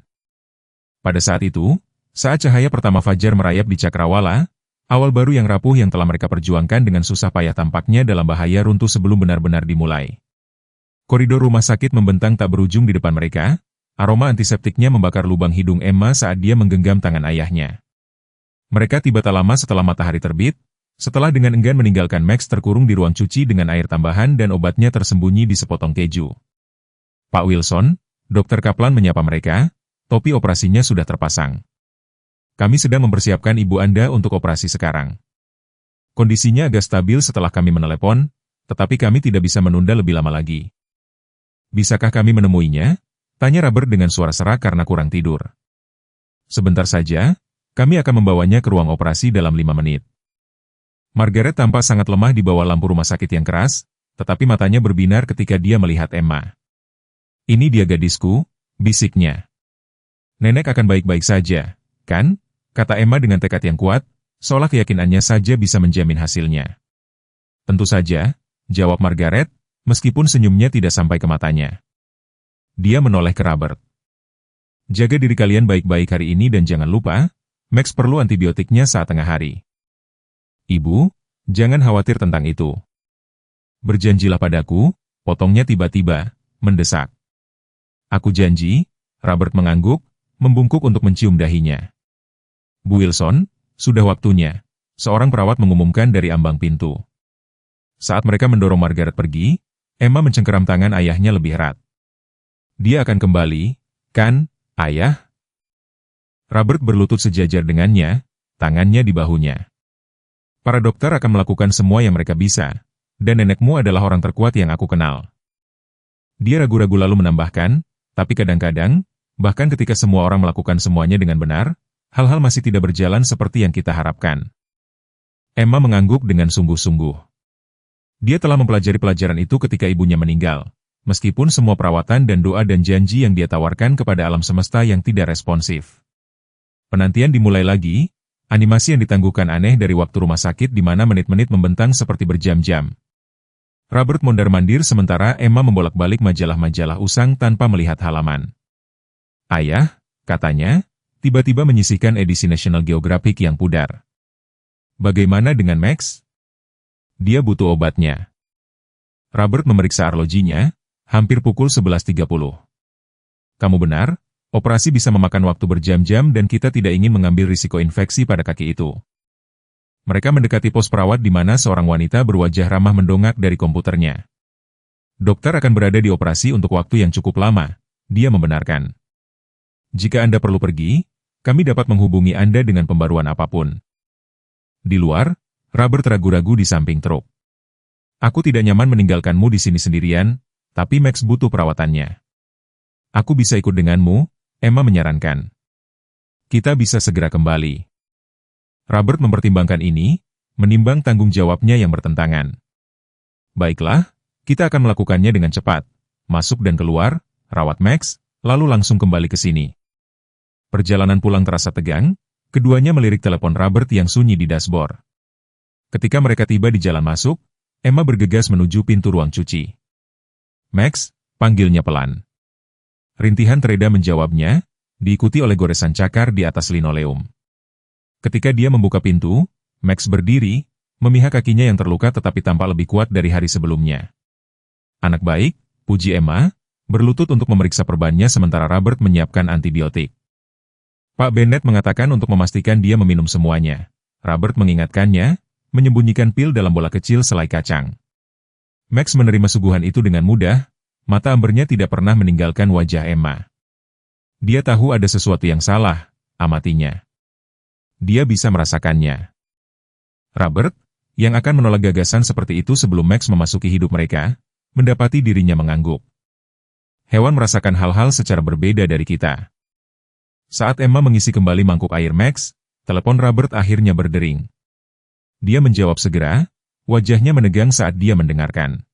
Pada saat itu, saat cahaya pertama fajar merayap di Cakrawala, awal baru yang rapuh yang telah mereka perjuangkan dengan susah payah tampaknya dalam bahaya runtuh sebelum benar-benar dimulai. Koridor rumah sakit membentang tak berujung di depan mereka, aroma antiseptiknya membakar lubang hidung Emma saat dia menggenggam tangan ayahnya. Mereka tiba tak lama setelah matahari terbit, setelah dengan enggan meninggalkan Max terkurung di ruang cuci dengan air tambahan dan obatnya tersembunyi di sepotong keju. Pak Wilson, Dr. Kaplan menyapa mereka, topi operasinya sudah terpasang. Kami sedang mempersiapkan ibu Anda untuk operasi sekarang. Kondisinya agak stabil setelah kami menelepon, tetapi kami tidak bisa menunda lebih lama lagi. Bisakah kami menemuinya? Tanya Robert dengan suara serak karena kurang tidur. Sebentar saja, kami akan membawanya ke ruang operasi dalam 5 menit. Margaret tampak sangat lemah di bawah lampu rumah sakit yang keras, tetapi matanya berbinar ketika dia melihat Emma. Ini dia gadisku, bisiknya. Nenek akan baik-baik saja, kan? Kata Emma dengan tekad yang kuat, seolah keyakinannya saja bisa menjamin hasilnya. Tentu saja, jawab Margaret, meskipun senyumnya tidak sampai ke matanya. Dia menoleh ke Robert. Jaga diri kalian baik-baik hari ini dan jangan lupa, Max perlu antibiotiknya saat tengah hari. Ibu, jangan khawatir tentang itu. Berjanjilah padaku, potongnya tiba-tiba, mendesak. Aku janji, Robert mengangguk, membungkuk untuk mencium dahinya. Bu Wilson, sudah waktunya, seorang perawat mengumumkan dari ambang pintu. Saat mereka mendorong Margaret pergi, Emma mencengkeram tangan ayahnya lebih erat. Dia akan kembali, kan, ayah? Robert berlutut sejajar dengannya, tangannya di bahunya. Para dokter akan melakukan semua yang mereka bisa, dan nenekmu adalah orang terkuat yang aku kenal. Dia ragu-ragu lalu menambahkan, tapi kadang-kadang, bahkan ketika semua orang melakukan semuanya dengan benar, hal-hal masih tidak berjalan seperti yang kita harapkan. Emma mengangguk dengan sungguh-sungguh. Dia telah mempelajari pelajaran itu ketika ibunya meninggal, meskipun semua perawatan dan doa dan janji yang dia tawarkan kepada alam semesta yang tidak responsif. Penantian dimulai lagi, animasi yang ditangguhkan aneh dari waktu rumah sakit di mana menit-menit membentang seperti berjam-jam. Robert mondar-mandir sementara Emma membolak-balik majalah-majalah usang tanpa melihat halaman. Ayah, katanya, tiba-tiba menyisihkan edisi National Geographic yang pudar. Bagaimana dengan Max? Dia butuh obatnya. Robert memeriksa arlojinya, hampir pukul 11.30. Kamu benar, operasi bisa memakan waktu berjam-jam dan kita tidak ingin mengambil risiko infeksi pada kaki itu. Mereka mendekati pos perawat di mana seorang wanita berwajah ramah mendongak dari komputernya. Dokter akan berada di operasi untuk waktu yang cukup lama, dia membenarkan. Jika Anda perlu pergi, kami dapat menghubungi Anda dengan pembaruan apapun. Di luar, Robert ragu-ragu di samping truk. Aku tidak nyaman meninggalkanmu di sini sendirian, tapi Max butuh perawatannya. Aku bisa ikut denganmu, Emma menyarankan. Kita bisa segera kembali. Robert mempertimbangkan ini, menimbang tanggung jawabnya yang bertentangan. Baiklah, kita akan melakukannya dengan cepat. Masuk dan keluar, rawat Max, lalu langsung kembali ke sini. Perjalanan pulang terasa tegang, keduanya melirik telepon Robert yang sunyi di dashboard. Ketika mereka tiba di jalan masuk, Emma bergegas menuju pintu ruang cuci. Max, panggilnya pelan. Rintihan Treda menjawabnya, diikuti oleh goresan cakar di atas linoleum. Ketika dia membuka pintu, Max berdiri, memihak kakinya yang terluka tetapi tampak lebih kuat dari hari sebelumnya. Anak baik, puji Emma, berlutut untuk memeriksa perbannya sementara Robert menyiapkan antibiotik. Pak Bennett mengatakan untuk memastikan dia meminum semuanya. Robert mengingatkannya, menyembunyikan pil dalam bola kecil selai kacang. Max menerima suguhan itu dengan mudah, mata ambernya tidak pernah meninggalkan wajah Emma. Dia tahu ada sesuatu yang salah, amatinya. Dia bisa merasakannya. Robert, yang akan menolak gagasan seperti itu sebelum Max memasuki hidup mereka, mendapati dirinya mengangguk. Hewan merasakan hal-hal secara berbeda dari kita. Saat Emma mengisi kembali mangkuk air Max, telepon Robert akhirnya berdering. Dia menjawab segera, wajahnya menegang saat dia mendengarkan.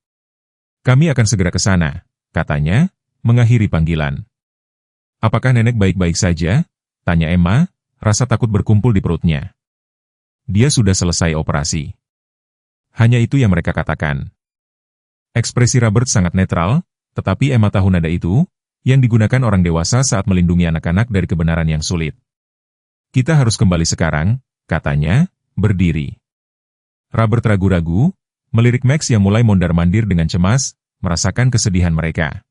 Kami akan segera ke sana, katanya, mengakhiri panggilan. Apakah nenek baik-baik saja? Tanya Emma, rasa takut berkumpul di perutnya. Dia sudah selesai operasi. Hanya itu yang mereka katakan. Ekspresi Robert sangat netral, tetapi Emma tahu nada itu, yang digunakan orang dewasa saat melindungi anak-anak dari kebenaran yang sulit. Kita harus kembali sekarang, katanya, berdiri. Robert ragu-ragu, melirik Max yang mulai mondar-mandir dengan cemas, merasakan kesedihan mereka.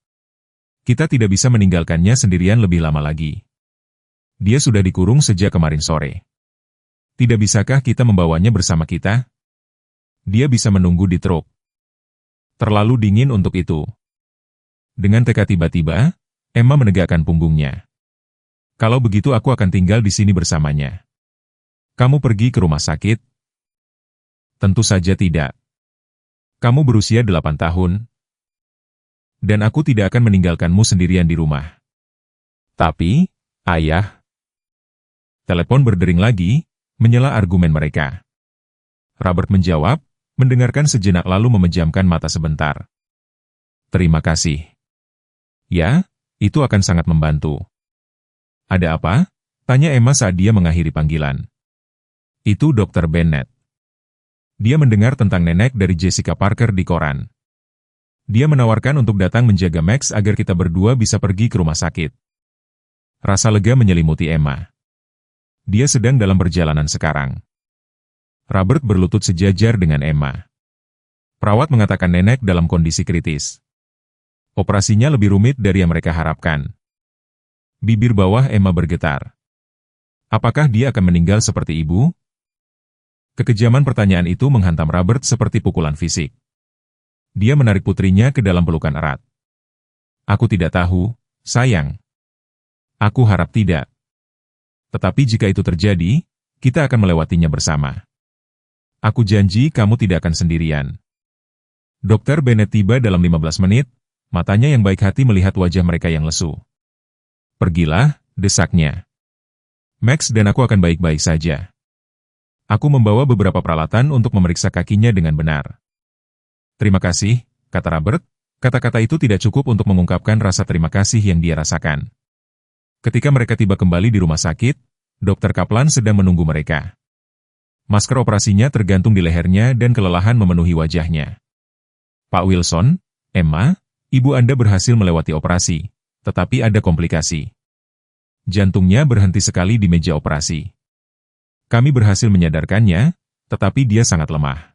Kita tidak bisa meninggalkannya sendirian lebih lama lagi. Dia sudah dikurung sejak kemarin sore. Tidak bisakah kita membawanya bersama kita? Dia bisa menunggu di truk. Terlalu dingin untuk itu. Dengan tekad tiba-tiba, Emma menegakkan punggungnya. Kalau begitu aku akan tinggal di sini bersamanya. Kamu pergi ke rumah sakit? Tentu saja tidak. Kamu berusia 8 tahun. Dan aku tidak akan meninggalkanmu sendirian di rumah. Tapi, ayah. Telepon berdering lagi, menyela argumen mereka. Robert menjawab, mendengarkan sejenak lalu memejamkan mata sebentar. Terima kasih. Ya, itu akan sangat membantu. Ada apa? Tanya Emma saat dia mengakhiri panggilan. Itu Dr. Bennett. Dia mendengar tentang nenek dari Jessica Parker di koran. Dia menawarkan untuk datang menjaga Max agar kita berdua bisa pergi ke rumah sakit. Rasa lega menyelimuti Emma. Dia sedang dalam perjalanan sekarang. Robert berlutut sejajar dengan Emma. Perawat mengatakan nenek dalam kondisi kritis. Operasinya lebih rumit dari yang mereka harapkan. Bibir bawah Emma bergetar. Apakah dia akan meninggal seperti ibu? Kekejaman pertanyaan itu menghantam Robert seperti pukulan fisik. Dia menarik putrinya ke dalam pelukan erat. Aku tidak tahu, sayang. Aku harap tidak. Tetapi jika itu terjadi, kita akan melewatinya bersama. Aku janji kamu tidak akan sendirian. Dokter Bennett tiba dalam 15 menit, matanya yang baik hati melihat wajah mereka yang lesu. Pergilah, desaknya. Max dan aku akan baik-baik saja. Aku membawa beberapa peralatan untuk memeriksa kakinya dengan benar. Terima kasih, kata Robert. Kata-kata itu tidak cukup untuk mengungkapkan rasa terima kasih yang dia rasakan. Ketika mereka tiba kembali di rumah sakit, Dr. Kaplan sedang menunggu mereka. Masker operasinya tergantung di lehernya dan kelelahan memenuhi wajahnya. Pak Wilson, Emma, ibu Anda berhasil melewati operasi, tetapi ada komplikasi. Jantungnya berhenti sekali di meja operasi. Kami berhasil menyadarkannya, tetapi dia sangat lemah.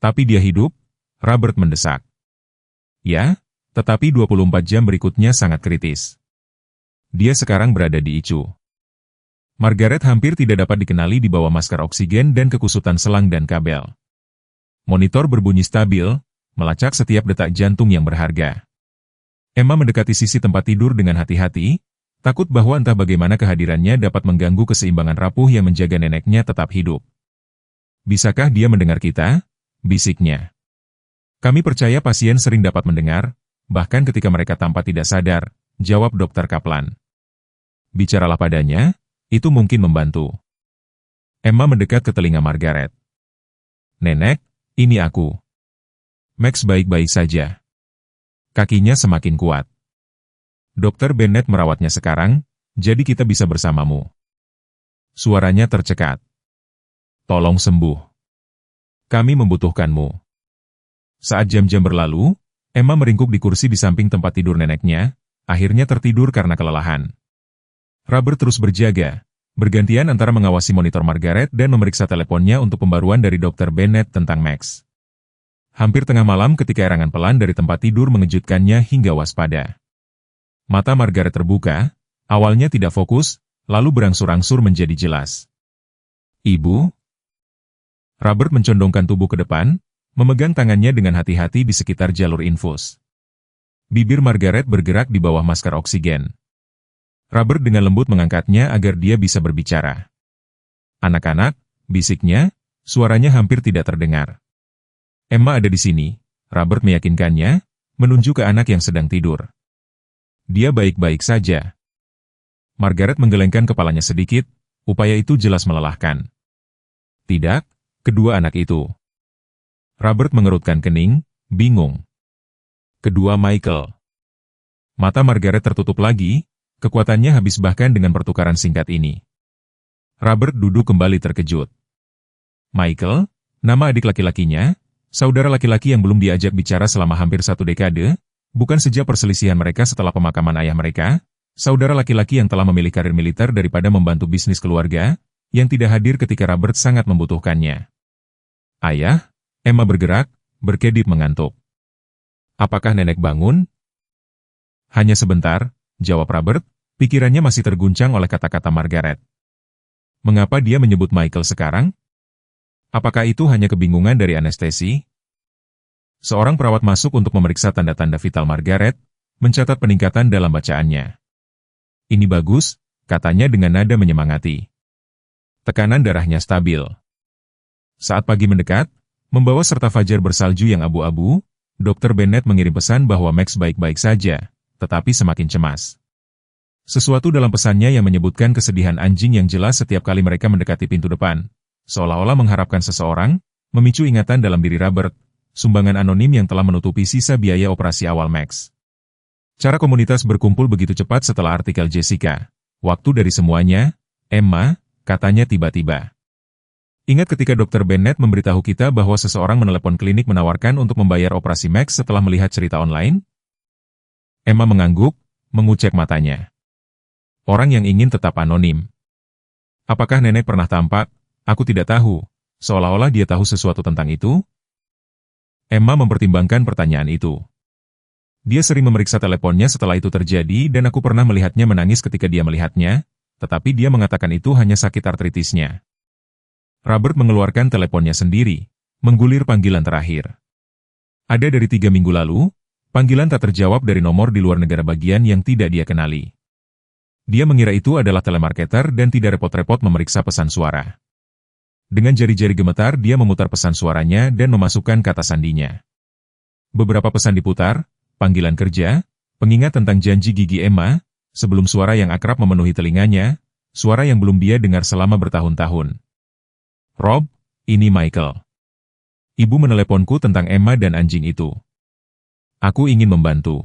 Tapi dia hidup, Robert mendesak. Ya, tetapi 24 jam berikutnya sangat kritis. Dia sekarang berada di ICU. Margaret hampir tidak dapat dikenali di bawah masker oksigen dan kekusutan selang dan kabel. Monitor berbunyi stabil, melacak setiap detak jantung yang berharga. Emma mendekati sisi tempat tidur dengan hati-hati, takut bahwa entah bagaimana kehadirannya dapat mengganggu keseimbangan rapuh yang menjaga neneknya tetap hidup. Bisakah dia mendengar kita? Bisiknya. Kami percaya pasien sering dapat mendengar, bahkan ketika mereka tampak tidak sadar, jawab Dr. Kaplan. Bicaralah padanya, itu mungkin membantu. Emma mendekat ke telinga Margaret. Nenek, ini aku. Max baik-baik saja. Kakinya semakin kuat. Dr. Bennett merawatnya sekarang, jadi kita bisa bersamamu. Suaranya tercekat. Tolong sembuh. Kami membutuhkanmu. Saat jam-jam berlalu, Emma meringkuk di kursi di samping tempat tidur neneknya, akhirnya tertidur karena kelelahan. Robert terus berjaga, bergantian antara mengawasi monitor Margaret dan memeriksa teleponnya untuk pembaruan dari Dr. Bennett tentang Max. Hampir tengah malam ketika erangan pelan dari tempat tidur mengejutkannya hingga waspada. Mata Margaret terbuka, awalnya tidak fokus, lalu berangsur-angsur menjadi jelas. Ibu? Robert mencondongkan tubuh ke depan, memegang tangannya dengan hati-hati di sekitar jalur infus. Bibir Margaret bergerak di bawah masker oksigen. Robert dengan lembut mengangkatnya agar dia bisa berbicara. Anak-anak, bisiknya, suaranya hampir tidak terdengar. Emma ada di sini, Robert meyakinkannya, menunjuk ke anak yang sedang tidur. Dia baik-baik saja. Margaret menggelengkan kepalanya sedikit, upaya itu jelas melelahkan. Tidak, kedua anak itu. Robert mengerutkan kening, bingung. Kedua Michael. Mata Margaret tertutup lagi, kekuatannya habis bahkan dengan pertukaran singkat ini. Robert duduk kembali terkejut. Michael, nama adik laki-lakinya, saudara laki-laki yang belum diajak bicara selama hampir 1 dekade, bukan sejak perselisihan mereka setelah pemakaman ayah mereka, saudara laki-laki yang telah memilih karir militer daripada membantu bisnis keluarga, yang tidak hadir ketika Robert sangat membutuhkannya. Ayah? Emma bergerak, berkedip mengantuk. Apakah nenek bangun? Hanya sebentar, jawab Robert, pikirannya masih terguncang oleh kata-kata Margaret. Mengapa dia menyebut Michael sekarang? Apakah itu hanya kebingungan dari anestesi? Seorang perawat masuk untuk memeriksa tanda-tanda vital Margaret, mencatat peningkatan dalam bacaannya. Ini bagus, katanya dengan nada menyemangati. Tekanan darahnya stabil. Saat pagi mendekat, membawa serta fajar bersalju yang abu-abu, Dr. Bennett mengirim pesan bahwa Max baik-baik saja, tetapi semakin cemas. Sesuatu dalam pesannya yang menyebutkan kesedihan anjing yang jelas setiap kali mereka mendekati pintu depan, seolah-olah mengharapkan seseorang, memicu ingatan dalam diri Robert, sumbangan anonim yang telah menutupi sisa biaya operasi awal Max. Cara komunitas berkumpul begitu cepat setelah artikel Jessica. Waktu dari semuanya, Emma, katanya tiba-tiba. Ingat ketika Dr. Bennett memberitahu kita bahwa seseorang menelepon klinik menawarkan untuk membayar operasi Max setelah melihat cerita online? Emma mengangguk, mengucek matanya. Orang yang ingin tetap anonim. Apakah nenek pernah tampak? Aku tidak tahu. Seolah-olah dia tahu sesuatu tentang itu? Emma mempertimbangkan pertanyaan itu. Dia sering memeriksa teleponnya setelah itu terjadi dan aku pernah melihatnya menangis ketika dia melihatnya, tetapi dia mengatakan itu hanya sakit artritisnya. Robert mengeluarkan teleponnya sendiri, menggulir panggilan terakhir. Ada dari 3 minggu lalu, panggilan tak terjawab dari nomor di luar negara bagian yang tidak dia kenali. Dia mengira itu adalah telemarketer dan tidak repot-repot memeriksa pesan suara. Dengan jari-jari gemetar dia memutar pesan suaranya dan memasukkan kata sandinya. Beberapa pesan diputar, panggilan kerja, pengingat tentang janji gigi Emma, sebelum suara yang akrab memenuhi telinganya, suara yang belum dia dengar selama bertahun-tahun. Rob, ini Michael. Ibu meneleponku tentang Emma dan anjing itu. Aku ingin membantu.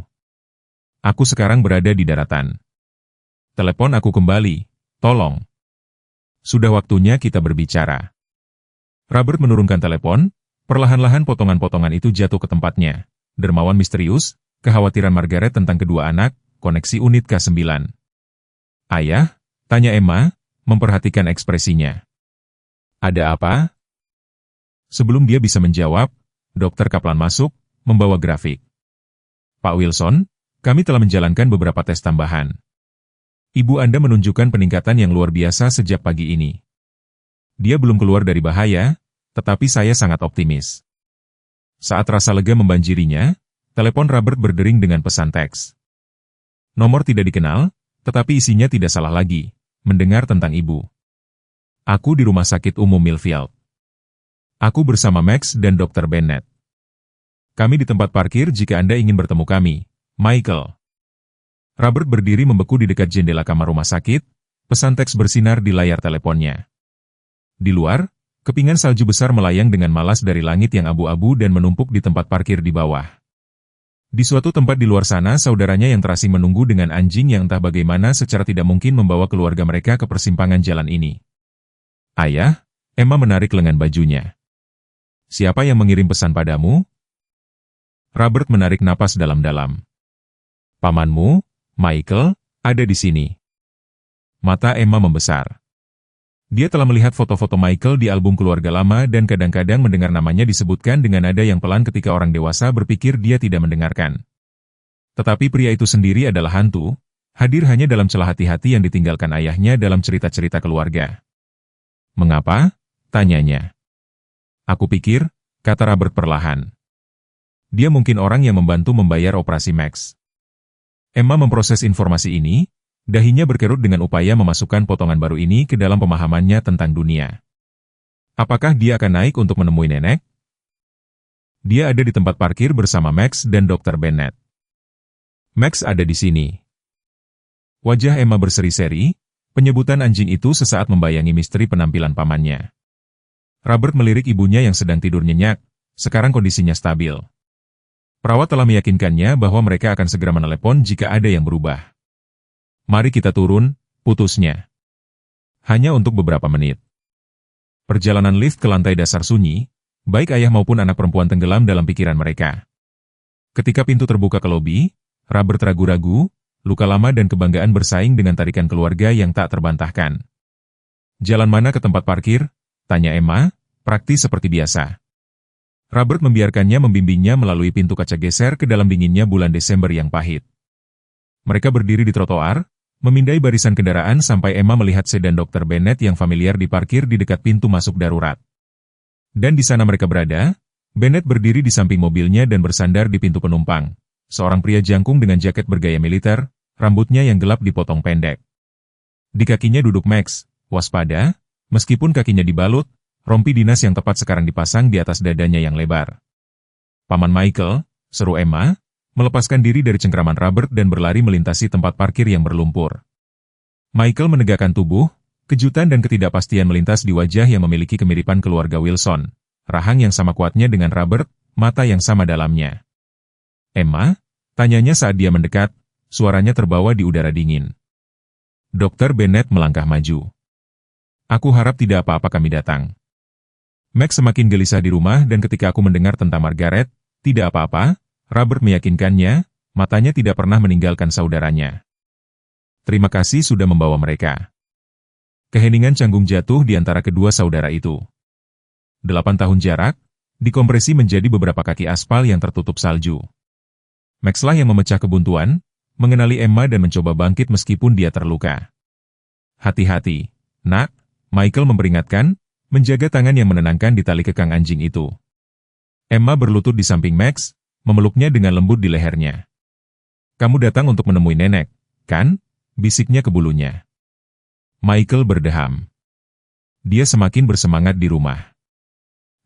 Aku sekarang berada di daratan. Telepon aku kembali, tolong. Sudah waktunya kita berbicara. Robert menurunkan telepon, perlahan-lahan potongan-potongan itu jatuh ke tempatnya. Dermawan misterius, kekhawatiran Margaret tentang kedua anak, koneksi unit K9. Ayah, tanya Emma, memperhatikan ekspresinya. Ada apa? Sebelum dia bisa menjawab, Dr. Kaplan masuk, membawa grafik. Pak Wilson, kami telah menjalankan beberapa tes tambahan. Ibu Anda menunjukkan peningkatan yang luar biasa sejak pagi ini. Dia belum keluar dari bahaya, tetapi saya sangat optimis. Saat rasa lega membanjirinya, telepon Robert berdering dengan pesan teks. Nomor tidak dikenal, tetapi isinya tidak salah lagi, mendengar tentang ibu. Aku di rumah sakit umum Millfield. Aku bersama Max dan Dr. Bennett. Kami di tempat parkir jika Anda ingin bertemu kami, Michael. Robert berdiri membeku di dekat jendela kamar rumah sakit, pesan teks bersinar di layar teleponnya. Di luar, kepingan salju besar melayang dengan malas dari langit yang abu-abu dan menumpuk di tempat parkir di bawah. Di suatu tempat di luar sana, saudaranya yang terasing menunggu dengan anjing yang entah bagaimana secara tidak mungkin membawa keluarga mereka ke persimpangan jalan ini. Ayah, Emma menarik lengan bajunya. Siapa yang mengirim pesan padamu? Robert menarik napas dalam-dalam. Pamanmu, Michael, ada di sini. Mata Emma membesar. Dia telah melihat foto-foto Michael di album keluarga lama dan kadang-kadang mendengar namanya disebutkan dengan nada yang pelan ketika orang dewasa berpikir dia tidak mendengarkan. Tetapi pria itu sendiri adalah hantu, hadir hanya dalam celah hati-hati yang ditinggalkan ayahnya dalam cerita-cerita keluarga. Mengapa? Tanyanya. Aku pikir, kata Robert perlahan. Dia mungkin orang yang membantu membayar operasi Max. Emma memproses informasi ini, dahinya berkerut dengan upaya memasukkan potongan baru ini ke dalam pemahamannya tentang dunia. Apakah dia akan naik untuk menemui nenek? Dia ada di tempat parkir bersama Max dan Dr. Bennett. Max ada di sini. Wajah Emma berseri-seri, penyebutan anjing itu sesaat membayangi misteri penampilan pamannya. Robert melirik ibunya yang sedang tidur nyenyak, sekarang kondisinya stabil. Perawat telah meyakinkannya bahwa mereka akan segera menelepon jika ada yang berubah. Mari kita turun, putusnya. Hanya untuk beberapa menit. Perjalanan lift ke lantai dasar sunyi, baik ayah maupun anak perempuan tenggelam dalam pikiran mereka. Ketika pintu terbuka ke lobi, Robert ragu-ragu, luka lama dan kebanggaan bersaing dengan tarikan keluarga yang tak terbantahkan. Jalan mana ke tempat parkir? Tanya Emma, praktis seperti biasa. Robert membiarkannya membimbingnya melalui pintu kaca geser ke dalam dinginnya bulan Desember yang pahit. Mereka berdiri di trotoar, memindai barisan kendaraan sampai Emma melihat sedan Dr. Bennett yang familiar diparkir di dekat pintu masuk darurat. Dan di sana mereka berada, Bennett berdiri di samping mobilnya dan bersandar di pintu penumpang. Seorang pria jangkung dengan jaket bergaya militer, rambutnya yang gelap dipotong pendek. Di kakinya duduk Max, waspada, meskipun kakinya dibalut, rompi dinas yang tepat sekarang dipasang di atas dadanya yang lebar. Paman Michael, seru Emma, melepaskan diri dari cengkraman Robert dan berlari melintasi tempat parkir yang berlumpur. Michael menegakkan tubuh, kejutan dan ketidakpastian melintas di wajah yang memiliki kemiripan keluarga Wilson, rahang yang sama kuatnya dengan Robert, mata yang sama dalamnya. Emma, tanyanya saat dia mendekat, suaranya terbawa di udara dingin. Dr. Bennett melangkah maju. Aku harap tidak apa-apa kami datang. Max semakin gelisah di rumah dan ketika aku mendengar tentang Margaret, tidak apa-apa, Robert meyakinkannya, matanya tidak pernah meninggalkan saudaranya. Terima kasih sudah membawa mereka. Keheningan canggung jatuh di antara kedua saudara itu. 8 tahun jarak, dikompresi menjadi beberapa kaki aspal yang tertutup salju. Maxlah yang memecah kebuntuan, mengenali Emma dan mencoba bangkit meskipun dia terluka. Hati-hati, nak, Michael memperingatkan, menjaga tangan yang menenangkan di tali kekang anjing itu. Emma berlutut di samping Max, memeluknya dengan lembut di lehernya. Kamu datang untuk menemui nenek, kan? Bisiknya ke bulunya. Michael berdeham. dia semakin bersemangat di rumah.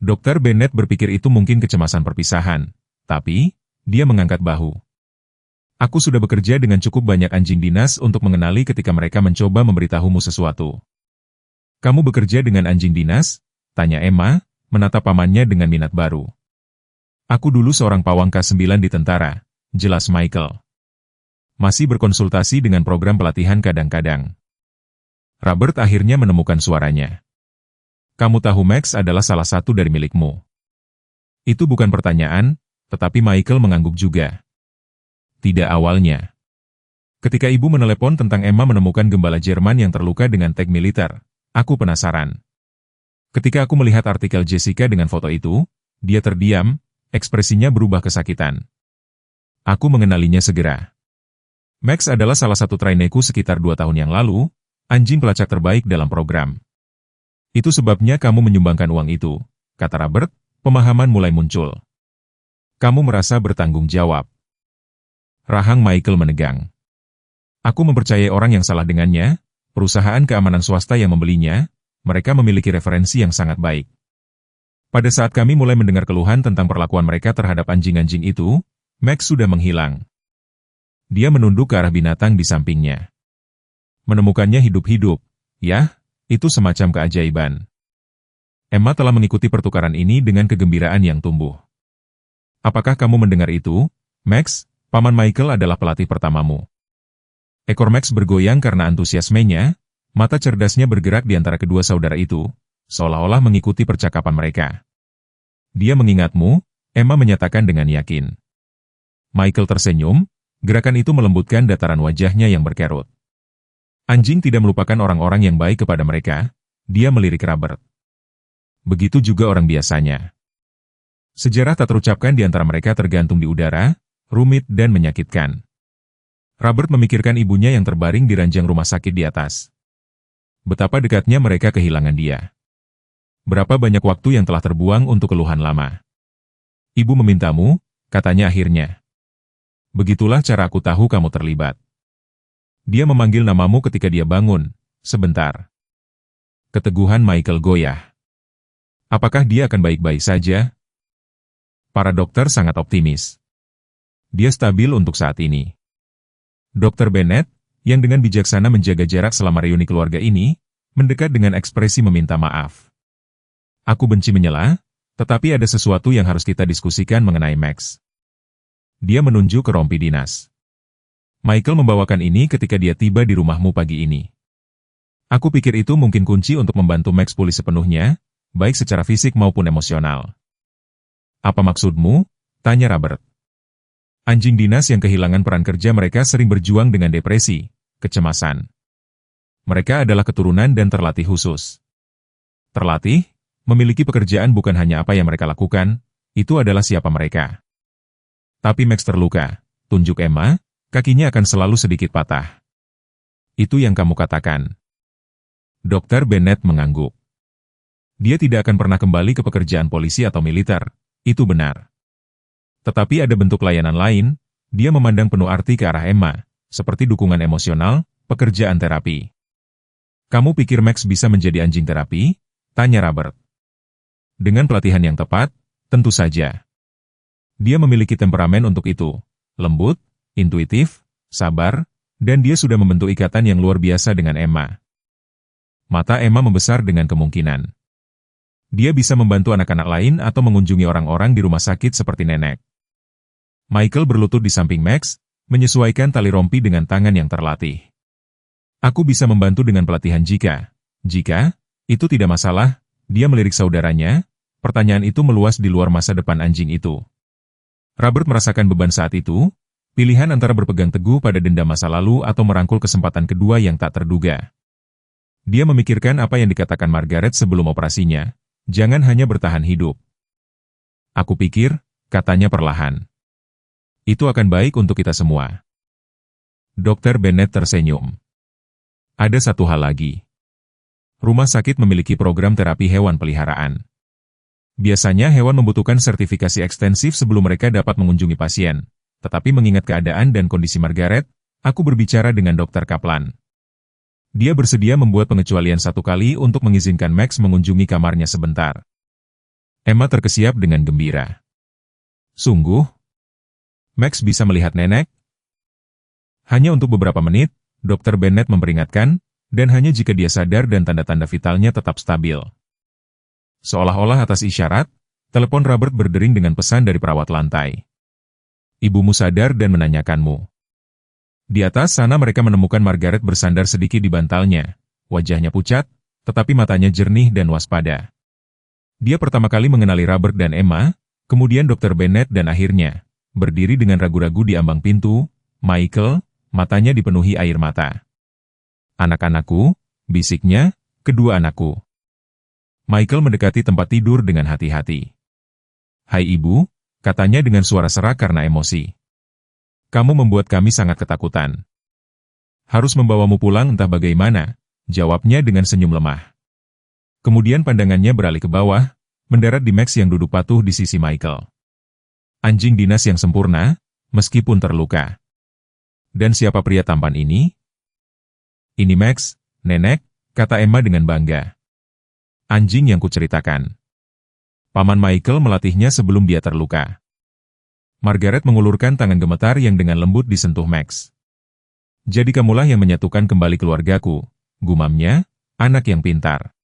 Dr. Bennett berpikir itu mungkin kecemasan perpisahan, tapi dia mengangkat bahu. Aku sudah bekerja dengan cukup banyak anjing dinas untuk mengenali ketika mereka mencoba memberitahumu sesuatu. Kamu bekerja dengan anjing dinas? Tanya Emma, menatap pamannya dengan minat baru. Aku dulu seorang pawang K9 di tentara, jelas Michael. Masih berkonsultasi dengan program pelatihan kadang-kadang. Robert akhirnya menemukan suaranya. Kamu tahu Max adalah salah satu dari milikmu. Itu bukan pertanyaan, tetapi Michael mengangguk juga. Tidak awalnya. Ketika ibu menelepon tentang Emma menemukan gembala Jerman yang terluka dengan tag militer, aku penasaran. Ketika aku melihat artikel Jessica dengan foto itu, dia terdiam, ekspresinya berubah kesakitan. Aku mengenalinya segera. Max adalah salah satu traineeku sekitar 2 tahun yang lalu, anjing pelacak terbaik dalam program. Itu sebabnya kamu menyumbangkan uang itu, kata Robert, pemahaman mulai muncul. Kamu merasa bertanggung jawab. Rahang Michael menegang. Aku mempercayai orang yang salah dengannya, perusahaan keamanan swasta yang membelinya, mereka memiliki referensi yang sangat baik. Pada saat kami mulai mendengar keluhan tentang perlakuan mereka terhadap anjing-anjing itu, Max sudah menghilang. Dia menunduk ke arah binatang di sampingnya. Menemukannya hidup-hidup, ya, itu semacam keajaiban. Emma telah mengikuti pertukaran ini dengan kegembiraan yang tumbuh. Apakah kamu mendengar itu, Max? Paman Michael adalah pelatih pertamamu. Ekor Max bergoyang karena antusiasmenya, mata cerdasnya bergerak di antara kedua saudara itu, seolah-olah mengikuti percakapan mereka. Dia mengingatmu, Emma menyatakan dengan yakin. Michael tersenyum, gerakan itu melembutkan dataran wajahnya yang berkerut. Anjing tidak melupakan orang-orang yang baik kepada mereka, dia melirik Robert. Begitu juga orang biasanya. Sejarah tak terucapkan di antara mereka tergantung di udara, rumit dan menyakitkan. Robert memikirkan ibunya yang terbaring di ranjang rumah sakit di atas. Betapa dekatnya mereka kehilangan dia. Berapa banyak waktu yang telah terbuang untuk keluhan lama. Ibu memintamu, katanya akhirnya. Begitulah cara aku tahu kamu terlibat. Dia memanggil namamu ketika dia bangun, sebentar. Keteguhan Michael goyah. Apakah dia akan baik-baik saja? Para dokter sangat optimis. Dia stabil untuk saat ini. Dr. Bennett, yang dengan bijaksana menjaga jarak selama reuni keluarga ini, mendekat dengan ekspresi meminta maaf. Aku benci menyela, tetapi ada sesuatu yang harus kita diskusikan mengenai Max. Dia menunjuk ke rompi dinas. Michael membawakan ini ketika dia tiba di rumahmu pagi ini. Aku pikir itu mungkin kunci untuk membantu Max pulih sepenuhnya, baik secara fisik maupun emosional. Apa maksudmu? Tanya Robert. Anjing dinas yang kehilangan peran kerja mereka sering berjuang dengan depresi, kecemasan. Mereka adalah keturunan dan terlatih khusus. Terlatih, memiliki pekerjaan bukan hanya apa yang mereka lakukan, itu adalah siapa mereka. Tapi Max terluka, tunjuk Emma, kakinya akan selalu sedikit patah. Itu yang kamu katakan. Dr. Bennett mengangguk. Dia tidak akan pernah kembali ke pekerjaan polisi atau militer, itu benar. Tetapi ada bentuk layanan lain, dia memandang penuh arti ke arah Emma, seperti dukungan emosional, pekerjaan terapi. Kamu pikir Max bisa menjadi anjing terapi? Tanya Robert. Dengan pelatihan yang tepat, tentu saja. Dia memiliki temperamen untuk itu, lembut, intuitif, sabar, dan dia sudah membentuk ikatan yang luar biasa dengan Emma. Mata Emma membesar dengan kemungkinan. Dia bisa membantu anak-anak lain atau mengunjungi orang-orang di rumah sakit seperti nenek. Michael berlutut di samping Max, menyesuaikan tali rompi dengan tangan yang terlatih. Aku bisa membantu dengan pelatihan jika, itu tidak masalah, dia melirik saudaranya, pertanyaan itu meluas di luar masa depan anjing itu. Robert merasakan beban saat itu, pilihan antara berpegang teguh pada dendam masa lalu atau merangkul kesempatan kedua yang tak terduga. Dia memikirkan apa yang dikatakan Margaret sebelum operasinya, jangan hanya bertahan hidup. Aku pikir, katanya perlahan. Itu akan baik untuk kita semua. Dr. Bennett tersenyum. Ada satu hal lagi. Rumah sakit memiliki program terapi hewan peliharaan. Biasanya hewan membutuhkan sertifikasi ekstensif sebelum mereka dapat mengunjungi pasien. Tetapi mengingat keadaan dan kondisi Margaret, aku berbicara dengan Dr. Kaplan. Dia bersedia membuat pengecualian 1 kali untuk mengizinkan Max mengunjungi kamarnya sebentar. Emma terkesiap dengan gembira. Sungguh? Max bisa melihat nenek? Hanya untuk beberapa menit, Dr. Bennett memperingatkan, dan hanya jika dia sadar dan tanda-tanda vitalnya tetap stabil. Seolah-olah atas isyarat, telepon Robert berdering dengan pesan dari perawat lantai. Ibumu sadar dan menanyakanmu. Di atas sana mereka menemukan Margaret bersandar sedikit di bantalnya. Wajahnya pucat, tetapi matanya jernih dan waspada. Dia pertama kali mengenali Robert dan Emma, kemudian Dr. Bennett dan akhirnya, berdiri dengan ragu-ragu di ambang pintu, Michael, matanya dipenuhi air mata. Anak-anakku, bisiknya, kedua anakku. Michael mendekati tempat tidur dengan hati-hati. Hai ibu, katanya dengan suara serak karena emosi. Kamu membuat kami sangat ketakutan. Harus membawamu pulang entah bagaimana, jawabnya dengan senyum lemah. Kemudian pandangannya beralih ke bawah, mendarat di Max yang duduk patuh di sisi Michael. Anjing dinas yang sempurna, meskipun terluka. Dan siapa pria tampan ini? Ini Max, nenek, kata Emma dengan bangga. Anjing yang kuceritakan. Paman Michael melatihnya sebelum dia terluka. Margaret mengulurkan tangan gemetar yang dengan lembut disentuh Max. Jadi kamulah yang menyatukan kembali keluargaku, gumamnya, anak yang pintar.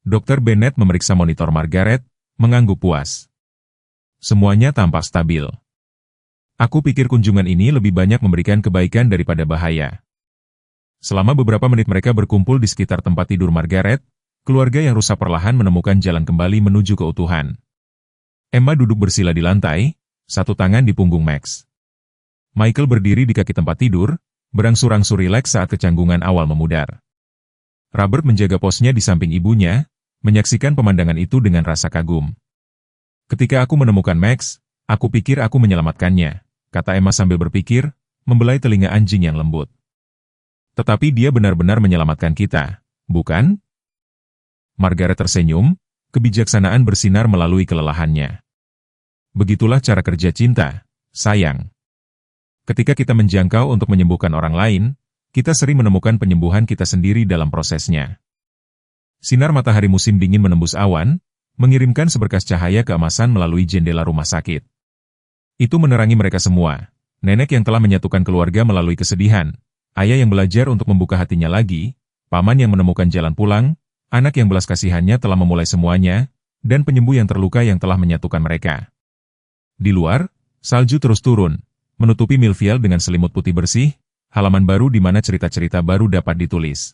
Dr. Bennett memeriksa monitor Margaret, mengangguk puas. Semuanya tampak stabil. Aku pikir kunjungan ini lebih banyak memberikan kebaikan daripada bahaya. Selama beberapa menit mereka berkumpul di sekitar tempat tidur Margaret, keluarga yang rusak perlahan menemukan jalan kembali menuju keutuhan. Emma duduk bersila di lantai, satu tangan di punggung Max. Michael berdiri di kaki tempat tidur, berangsur-angsur rileks saat kecanggungan awal memudar. Robert menjaga posnya di samping ibunya, menyaksikan pemandangan itu dengan rasa kagum. Ketika aku menemukan Max, aku pikir aku menyelamatkannya, kata Emma sambil berpikir, membelai telinga anjing yang lembut. Tetapi dia benar-benar menyelamatkan kita, bukan? Margaret tersenyum, kebijaksanaan bersinar melalui kelelahannya. Begitulah cara kerja cinta, sayang. Ketika kita menjangkau untuk menyembuhkan orang lain, kita sering menemukan penyembuhan kita sendiri dalam prosesnya. Sinar matahari musim dingin menembus awan, mengirimkan seberkas cahaya keemasan melalui jendela rumah sakit. Itu menerangi mereka semua, nenek yang telah menyatukan keluarga melalui kesedihan, ayah yang belajar untuk membuka hatinya lagi, paman yang menemukan jalan pulang, anak yang belas kasihannya telah memulai semuanya, dan penyembuh yang terluka yang telah menyatukan mereka. Di luar, salju terus turun, menutupi Millville dengan selimut putih bersih, halaman baru di mana cerita-cerita baru dapat ditulis.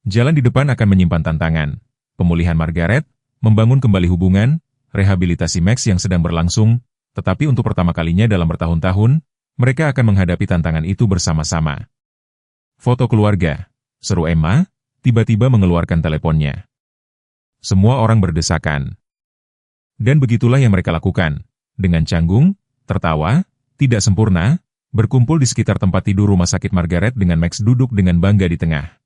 Jalan di depan akan menyimpan tantangan, pemulihan Margaret, membangun kembali hubungan, rehabilitasi Max yang sedang berlangsung, tetapi untuk pertama kalinya dalam bertahun-tahun, mereka akan menghadapi tantangan itu bersama-sama. Foto keluarga, seru Emma, tiba-tiba mengeluarkan teleponnya. Semua orang berdesakan. Dan begitulah yang mereka lakukan. Dengan canggung, tertawa, tidak sempurna, berkumpul di sekitar tempat tidur rumah sakit Margaret dengan Max duduk dengan bangga di tengah.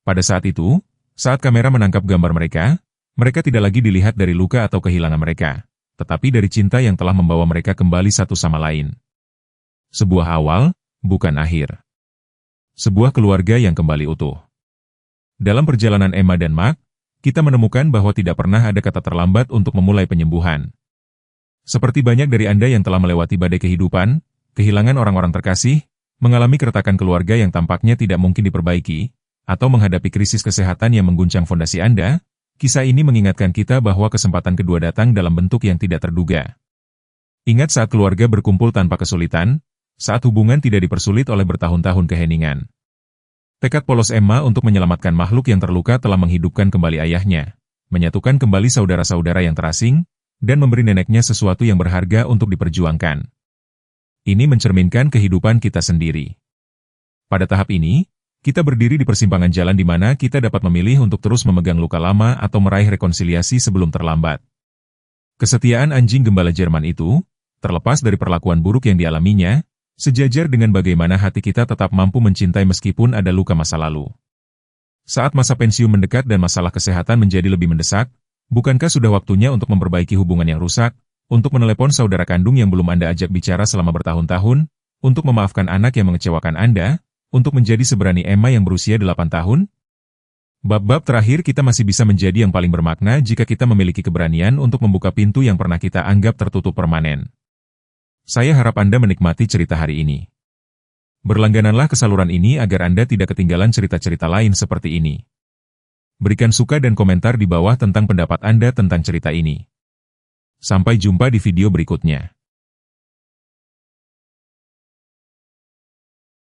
Pada saat itu, saat kamera menangkap gambar mereka tidak lagi dilihat dari luka atau kehilangan mereka, tetapi dari cinta yang telah membawa mereka kembali satu sama lain. Sebuah awal, bukan akhir. Sebuah keluarga yang kembali utuh. Dalam perjalanan Emma dan Mark, kita menemukan bahwa tidak pernah ada kata terlambat untuk memulai penyembuhan. Seperti banyak dari Anda yang telah melewati badai kehidupan, kehilangan orang-orang terkasih, mengalami keretakan keluarga yang tampaknya tidak mungkin diperbaiki, atau menghadapi krisis kesehatan yang mengguncang fondasi Anda, kisah ini mengingatkan kita bahwa kesempatan kedua datang dalam bentuk yang tidak terduga. Ingat saat keluarga berkumpul tanpa kesulitan, saat hubungan tidak dipersulit oleh bertahun-tahun keheningan. Tekad polos Emma untuk menyelamatkan makhluk yang terluka telah menghidupkan kembali ayahnya, menyatukan kembali saudara-saudara yang terasing, dan memberi neneknya sesuatu yang berharga untuk diperjuangkan. Ini mencerminkan kehidupan kita sendiri. Pada tahap ini, kita berdiri di persimpangan jalan di mana kita dapat memilih untuk terus memegang luka lama atau meraih rekonsiliasi sebelum terlambat. Kesetiaan anjing gembala Jerman itu, terlepas dari perlakuan buruk yang dialaminya, sejajar dengan bagaimana hati kita tetap mampu mencintai meskipun ada luka masa lalu. Saat masa pensiun mendekat dan masalah kesehatan menjadi lebih mendesak, bukankah sudah waktunya untuk memperbaiki hubungan yang rusak, untuk menelepon saudara kandung yang belum Anda ajak bicara selama bertahun-tahun, untuk memaafkan anak yang mengecewakan Anda, untuk menjadi seberani Emma yang berusia 8 tahun? Bab-bab terakhir kita masih bisa menjadi yang paling bermakna jika kita memiliki keberanian untuk membuka pintu yang pernah kita anggap tertutup permanen. Saya harap Anda menikmati cerita hari ini. Berlanggananlah ke saluran ini agar Anda tidak ketinggalan cerita-cerita lain seperti ini. Berikan suka dan komentar di bawah tentang pendapat Anda tentang cerita ini. Sampai jumpa di video berikutnya.